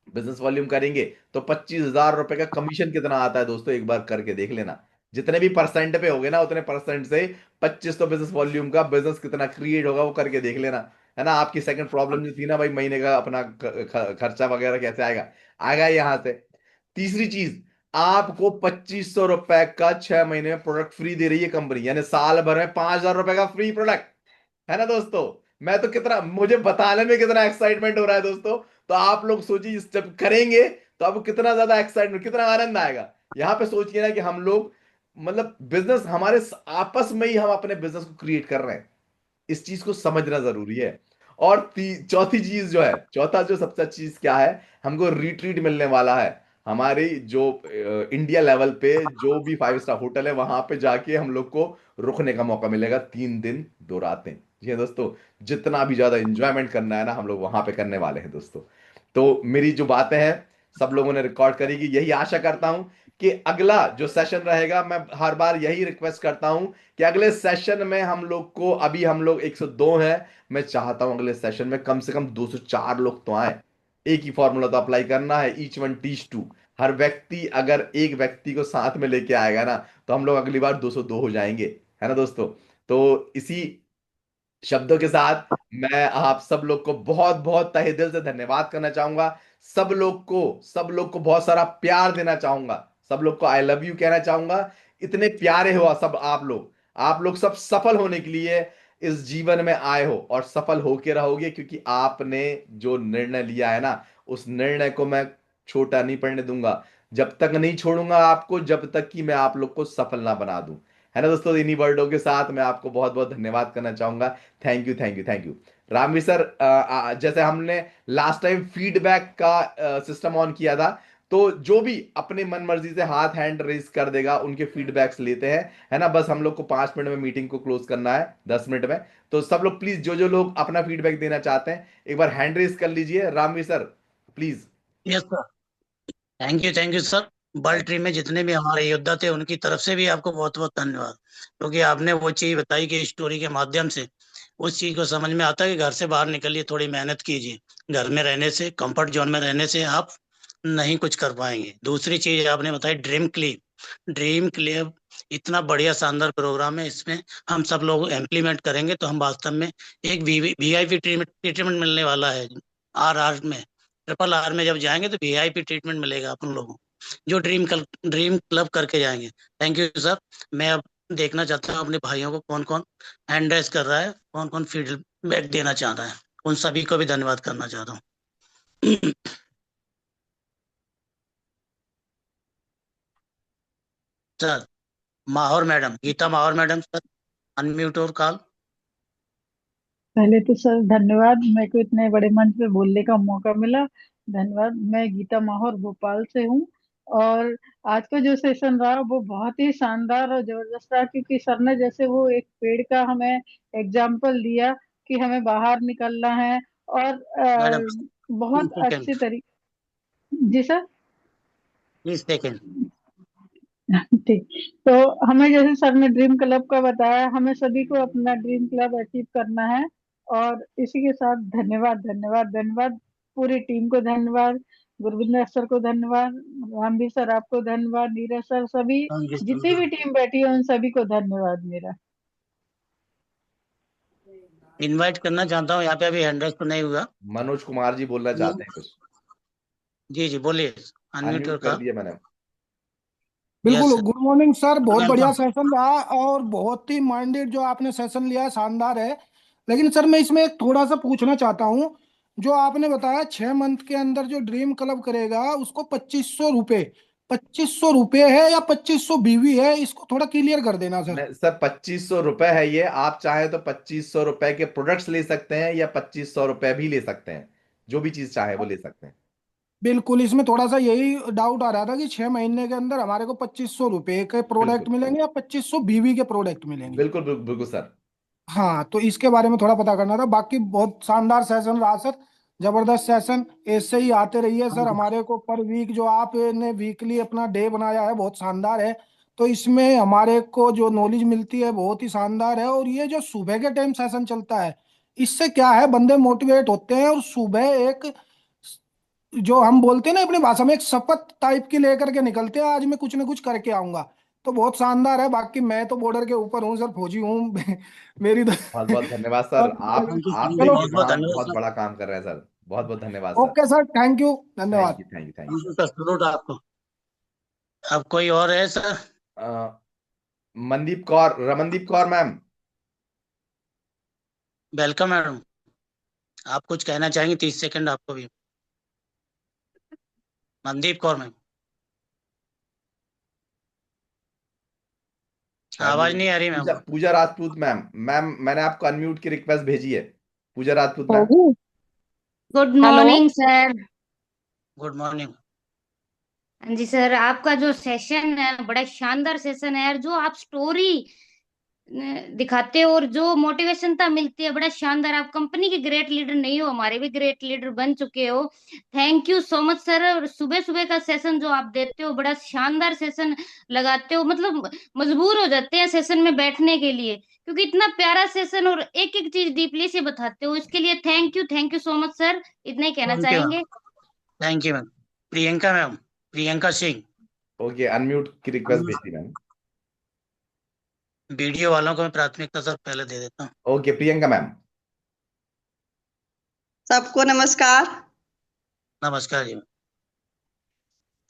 बिजनेस वॉल्यूम करेंगे, तो 25,000 रुपए का कमीशन कितना आता है दोस्तों, एक बार करके देख लेना। जितने भी परसेंट पे होगे ना, उतने परसेंट से 2500 बिजनेस वॉल्यूम का बिजनेस कितना क्रिएट होगा, वो करके देख लेना। है ना। आपकी सेकंड प्रॉब्लम जो थी ना भाई, महीने का अपना खर्चा वगैरह कैसे आएगा, आएगा यहां से। तीसरी चीज, आपको 2500 रुपए का 6 महीने में प्रोडक्ट फ्री दे रही है कंपनी, यानी साल भर में 5,000 रुपए का फ्री प्रोडक्ट। है ना दोस्तों। मैं तो कितना, मुझे बताने में कितना एक्साइटमेंट हो रहा है दोस्तों। तो आप लोग सोचिए, जब करेंगे तो आपको कितना ज्यादा एक्साइटमेंट, कितना आनंद आएगा। यहां पे सोचिए ना कि हम लोग, मतलब बिजनेस हमारे आपस में ही हम अपने बिजनेस को क्रिएट कर रहे हैं। इस चीज को समझना जरूरी है। और चौथी चीज जो है, चौथा जो सबसे अच्छी चीज क्या है, हमको रिट्रीट मिलने वाला है। हमारी जो इंडिया लेवल पे जो भी 5 स्टार होटल है, वहां पे जाके हम लोग को रुकने का मौका मिलेगा, 3 दिन 2 रातें। जी हाँ दोस्तों, जितना भी ज्यादा एंजॉयमेंट करना है ना, हम लोग वहां पे करने वाले हैं दोस्तों। तो मेरी जो बातें हैं, सब लोगों ने रिकॉर्ड करेगी। यही आशा करता हूं कि अगला जो सेशन रहेगा, मैं हर बार यही रिक्वेस्ट करता हूं कि अगले सेशन में हम लोग को, अभी हम लोग 102 हैं, मैं चाहता हूं अगले सेशन में कम से कम 204 लोग तो आए। एक ही फॉर्मूला तो अप्लाई करना है, ईच वन टीच टू। हर व्यक्ति अगर एक व्यक्ति को साथ में लेके आएगा ना, तो हम लोग अगली बार 202 हो जाएंगे, है ना दोस्तों। तो इसी शब्दों के साथ मैं आप सब लोग को बहुत बहुत तहे दिल से धन्यवाद करना चाहूंगा। सब लोग को बहुत सारा प्यार देना चाहूंगा। सब लोग को आई लव यू कहना चाहूंगा। इतने प्यारे हो सब आप लोग सब सफल होने के लिए इस जीवन में आए हो और सफल होके रहोगे, क्योंकि आपने जो निर्णय लिया है ना, उस निर्णय को मैं छोटा नहीं पड़ने दूंगा। जब तक नहीं छोड़ूंगा आपको, जब तक कि मैं आप लोग को सफल ना बना दूं। है ना दोस्तों, इन्हीं वर्डों के साथ मैं आपको बहुत बहुत धन्यवाद करना चाहूंगा। Thank you, thank you, thank you. Ramveer sir, जैसे हमने लास्ट टाइम फीडबैक का सिस्टम ऑन किया था, तो जो भी अपने मन मर्जी से हाथ हैंड रेज कर देगा उनके फीडबैक्स लेते हैं, है ना। बस हम लोग को 5 मिनट में मीटिंग को क्लोज करना है, 10 मिनट में। तो सब लोग प्लीज, जो जो लोग अपना फीडबैक देना चाहते हैं, एक बार हैंड रेज कर लीजिए। Ramveer sir, please. Yes sir. Thank you sir. बल थैंक ट्री में जितने भी हमारे योद्धा थे उनकी तरफ से भी आपको बहुत बहुत धन्यवाद, क्योंकि आपने वो चीज बताई कि स्टोरी के माध्यम से उस चीज को समझ में आता है कि घर से बाहर निकलिए, थोड़ी मेहनत कीजिए। घर में रहने से, कंफर्ट जोन में रहने से आप नहीं कुछ कर पाएंगे। दूसरी चीज आपने बताई ड्रीम क्लिप इतना बढ़िया शानदार प्रोग्राम है। इसमें हम सब लोग इम्प्लीमेंट करेंगे तो हम वास्तव में एक वीआईपी ट्रीटमेंट मिलने वाला है। आर में, ट्रिपल आर में जब जाएंगे तो वीआईपी ट्रीटमेंट मिलेगा अपन लोगों को, जो ड्रीम क्लब करके जाएंगे। Thank you sir. मैं अब देखना चाहता हूँ अपने भाइयों को कौन कौन हैंड रेस कर रहा है, कौन कौन फीडबैक देना चाहता है। उन सभी को भी धन्यवाद करना चाहता हूँ। Sir, Mahaur madam, Geeta Mahaur madam sir, unmute और कॉल। पहले तो सर धन्यवाद, मेरे को इतने बड़े मंच पे बोलने का मौका मिला। धन्यवाद। मैं गीता माहौर भोपाल से हूँ। और आज का जो सेशन रहा वो बहुत ही शानदार और जबरदस्त रहा, क्योंकि सर ने जैसे वो एक पेड़ का हमें एग्जाम्पल दिया कि हमें बाहर निकलना है। और मैडम, बहुत अच्छे सेकेंड, तरीके। जी सर। Please second. ठीक। तो हमें जैसे सर ने ड्रीम क्लब का बताया, हमें सभी को अपना ड्रीम क्लब अचीव करना है। और इसी के साथ धन्यवाद, धन्यवाद, धन्यवाद। पूरी टीम को धन्यवाद। गुरविंदर सर को धन्यवाद। रामवीर सर आपको धन्यवाद। नीरज सर, सभी थैंक यू जितनी सर। भी टीम बैठी है उन सभी को धन्यवाद मेरा। इनवाइट करना चाहता हूँ, यहाँ पे अभी हैंड रेस तो नहीं हुआ। मनोज कुमार जी बोलना चाहते हैं कुछ। जी जी बोलिए। अनम्यूट अनम्यूट और कर कहा। दिया मैंने। यस बिल्कुल। सर। गुड मॉर्निंग सर, बहुत बढ़िया वेलकम। सेशन रहा और बहुत ही माइंडेड जो आपने सेशन लिया है, शानदार है। लेकिन सर मैं इसमें एक थोड़ा सा पूछना चाहता हूँ। जो आपने बताया 6 मंथ के अंदर जो ड्रीम क्लब करेगा उसको 2500 रुपये, 2500 रुपये है या 2500 बीवी है, इसको थोड़ा क्लियर कर देना सर। नहीं सर, 2500 रुपए है ये। आप चाहे तो 2500 रुपए के प्रोडक्ट्स ले सकते हैं, या 2500 रुपए भी ले सकते हैं। जो भी चीज चाहे वो ले सकते हैं। बिल्कुल, इसमें थोड़ा सा यही डाउट आ रहा था कि 6 महीने के अंदर हमारे को 2500 रुपये के प्रोडक्ट बिल्कुल, मिलेंगे या 2500 बीवी के प्रोडक्ट मिलेंगे। बिल्कुल, बिल्कुल, बिल्कुल सर। हाँ, तो इसके बारे में थोड़ा पता करना था। बाकी बहुत शानदार सेशन रहा सर, जबरदस्त सेशन। ऐसे ही आते रहिए सर हमारे को पर वीक। जो आपने वीकली अपना डे बनाया है बहुत शानदार है। तो इसमें हमारे को जो नॉलेज मिलती है बहुत ही शानदार है। और ये जो सुबह के टाइम सेशन चलता है, इससे क्या है, बंदे मोटिवेट होते हैं। और सुबह एक, जो हम बोलते हैं ना अपनी भाषा में, एक शपथ टाइप की लेकर के निकलते हैं, आज मैं कुछ ना कुछ करके आऊंगा। तो बहुत शानदार है। बाकी मैं तो बॉर्डर के ऊपर हूँ सर, फौजी हूँ। मेरी तो बहुत बहुत धन्यवाद सर। बहुत आप थैंक यू, आप भी चलो। बहुत बहुत वहाँ धन्यवाद बहुत सर। बड़ा काम कर रहे हैं सर। बहुत बहुत धन्यवाद sir. Okay sir, thank you, thank धन्यवाद। You, thank you, thank thank you sir, salute आपको। अब कोई और है sir? You. Mandeep Kaur, Ramandeep Kaur ma'am. Welcome madam. आप कुछ कहना चाहेंगे? 30 सेकंड आपको भी। मनदीप कौर मैम, शायद आवाज मुझे नहीं आ रही मैम। पूजा पूजा राजपूत मैम। मैम, मैंने आपको अनम्यूट की रिक्वेस्ट भेजी है। पूजा राजपूत मैम। होगी। Good hello. Morning sir. Good morning. हाँ जी सर, आपका जो सेशन है बड़ा शानदार सेशन है यार। जो आप स्टोरी दिखाते हो और जो मोटिवेशनता मिलती है, बड़ा शानदार। आप कंपनी के ग्रेट लीडर नहीं हो, हमारे भी ग्रेट लीडर बन चुके हो। Thank you so much sir. और सुबह सुबह का सेशन जो आप देते हो, बड़ा शानदार सेशन लगाते हो, मतलब मजबूर हो जाते हैं सेशन में बैठने के लिए, क्योंकि इतना प्यारा सेशन और एक एक चीज डीपली से बताते हो। इसके लिए thank you so much sir, इतना ही कहना थैंक यू मैम, चाहेंगे। Thank you ma'am. Priyanka ma'am, Priyanka Singh, okay, unmute की रिक्वेस्ट भेजी मैम। वीडियो वालों को मैं प्राथमिकता सर पहले दे देता हूँ। Okay, Priyanka ma'am. सबको नमस्कार। नमस्कार जी।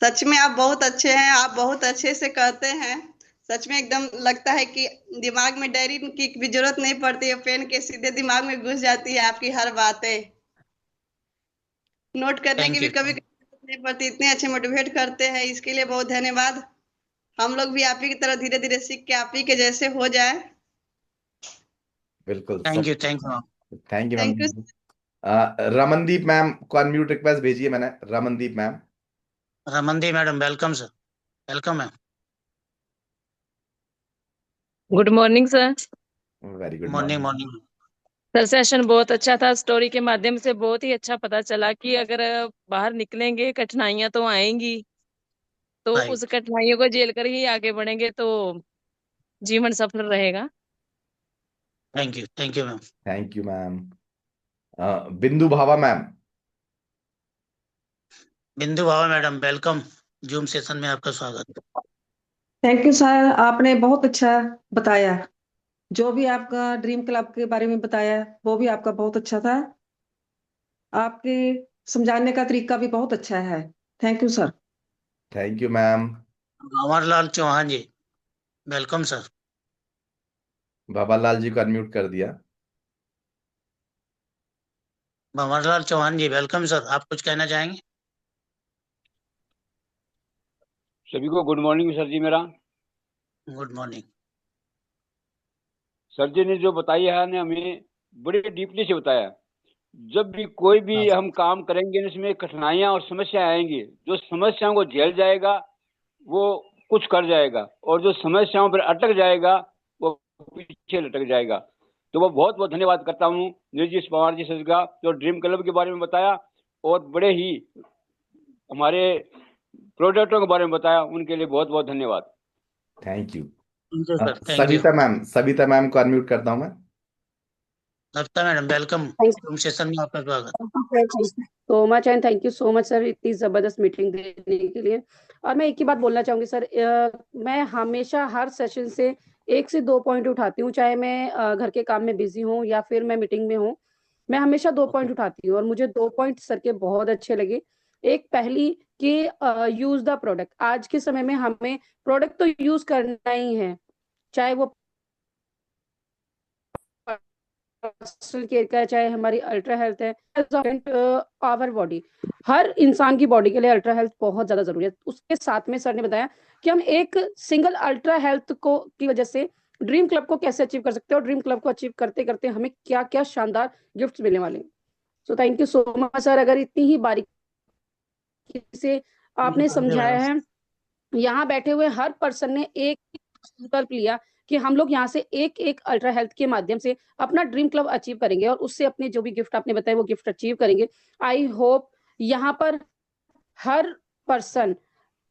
सच में आप बहुत अच्छे हैं, आप बहुत अच्छे से कहते हैं। सच में एकदम लगता है कि दिमाग में डायरी की भी जरूरत नहीं पड़ती है, पेन के सीधे दिमाग में घुस जाती है आपकी हर बातें। नोट करने की थैंक भी यू। कभी जरूरत नहीं पड़ती, इतने अच्छे मोटिवेट करते हैं, इसके लिए बहुत धन्यवाद। हम लोग भी आप ही की तरह धीरे धीरे सीख के आप ही के जैसे हो जाए। बिल्कुल थैंक सब। You, thank you ma'am. Thank you ma'am. Thank you. Ramandeep ma'am को अनम्यूट रिक्वेस्ट भेजी है मैंने। Ramandeep ma'am. Ramandeep madam, welcome sir, welcome ma'am. Good morning sir. Very good morning morning. Morning. Sir session बहुत अच्छा था, स्टोरी के माध्यम से बहुत ही अच्छा पता चला कि अगर बाहर निकलेंगे कठिनाइयां तो आएंगी, तो राइट। उस कठिनाइयों को झेल कर ही आगे बढ़ेंगे तो जीवन सफल रहेगा। Thank you ma'am. Thank you ma'am. बिंदु भावा मैम। बिंदु भावा मैडम, वेलकम। जूम सेशन में आपका स्वागत। थैंक यू सर, आपने बहुत अच्छा बताया। जो भी आपका ड्रीम क्लब के बारे में बताया वो भी आपका बहुत अच्छा था। आपके समझाने का तरीका भी बहुत अच्छा है। Thank you sir. Thank you ma'am. Bhanwarlal Chauhan ji, welcome sir. Babalal ji को अनम्यूट कर दिया। Bhanwarlal Chauhan ji, welcome sir. आप कुछ कहना चाहेंगे? सभी को गुड मॉर्निंग सर जी। मेरा गुड मॉर्निंग। सर जी ने जो बताई है ने हमें बड़े डीपली से बताया। जब भी कोई भी हम काम करेंगे इसमें कठिनाइयां और समस्याएं आएंगी, जो समस्याओं को झेल जाएगा वो कुछ कर जाएगा, और जो समस्याओं पर अटक जाएगा वो पीछे लटक जाएगा। तो वो बहुत बहुत धन्यवाद करता हूँ निर्जीश पवार जी सर का, जो ड्रीम क्लब के बारे में बताया और बड़े ही हमारे प्रोडक्टों के बारे में बताया। उनके लिए बहुत बहुत धन्यवाद। Thank you. Sir, thank you. Savita ma'am, Savita ma'am को अनम्यूट करता हूं मैं। Savita madam, welcome. Zoom session में आपका स्वागत। So much and thank you so much sir, इतनी जबरदस्त मीटिंग देने के लिए। और मैं एक ही बात बोलना चाहूंगी सर, मैं हमेशा हर सेशन से 1 से 2 पॉइंट उठाती हूँ, चाहे मैं घर के काम में बिजी हूँ या फिर मैं मीटिंग में हूँ। मैं हमेशा 2 पॉइंट उठाती हूँ और मुझे 2 पॉइंट सर के बहुत अच्छे लगे। एक पहली कि यूज द प्रोडक्ट। आज के समय में हमें प्रोडक्ट तो यूज करना ही है, चाहे वो पर्सनल केयर का है, चाहे हमारी अल्ट्रा हेल्थ है, आवर बॉडी। हर इंसान की बॉडी के लिए अल्ट्रा हेल्थ बहुत ज्यादा जरूरी है। उसके साथ में सर ने बताया कि हम एक सिंगल अल्ट्रा हेल्थ को की वजह से ड्रीम क्लब को कैसे अचीव कर सकते हैं और ड्रीम क्लब को अचीव करते करते हमें क्या क्या शानदार गिफ्ट्स मिलने वाले हैं। So thank you so much sir, अगर इतनी ही बारीकी से आपने समझाया है। यहाँ बैठे हुए हर पर्सन ने एक संकल्प लिया कि हम लोग यहाँ से एक एक अल्ट्रा हेल्थ के माध्यम से अपना ड्रीम क्लब अचीव करेंगे और उससे अपने जो भी गिफ्ट आपने बताए वो गिफ्ट अचीव करेंगे। आई होप यहाँ पर हर पर्सन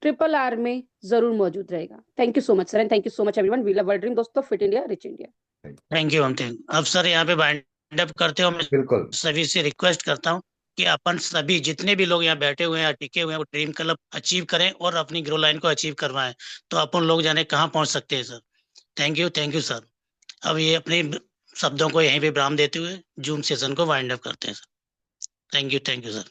RRR में जरूर मौजूद रहेगा। Thank you so much sir and thank you so much everyone. We love world dream दोस्तों, fit India, rich India. Thank you. अब सर यहाँ पे वाइंड अप करते हो। मैं बिल्कुल सभी से रिक्वेस्ट करता हूँ कि अपन सभी जितने भी लोग यहाँ बैठे हुए हैं, टिके हुए हैं, वो ड्रीम क्लब अचीव करें और अपनी ग्रो लाइन को अचीव करवाएं। तो अपन लोग जाने कहाँ पहुंच सकते हैं सर। Thank you sir. अब ये अपने शब्दों को यहीं पे विराम देते हुए जूम सेशन को वाइंड अप करते हैं सर। Thank you sir.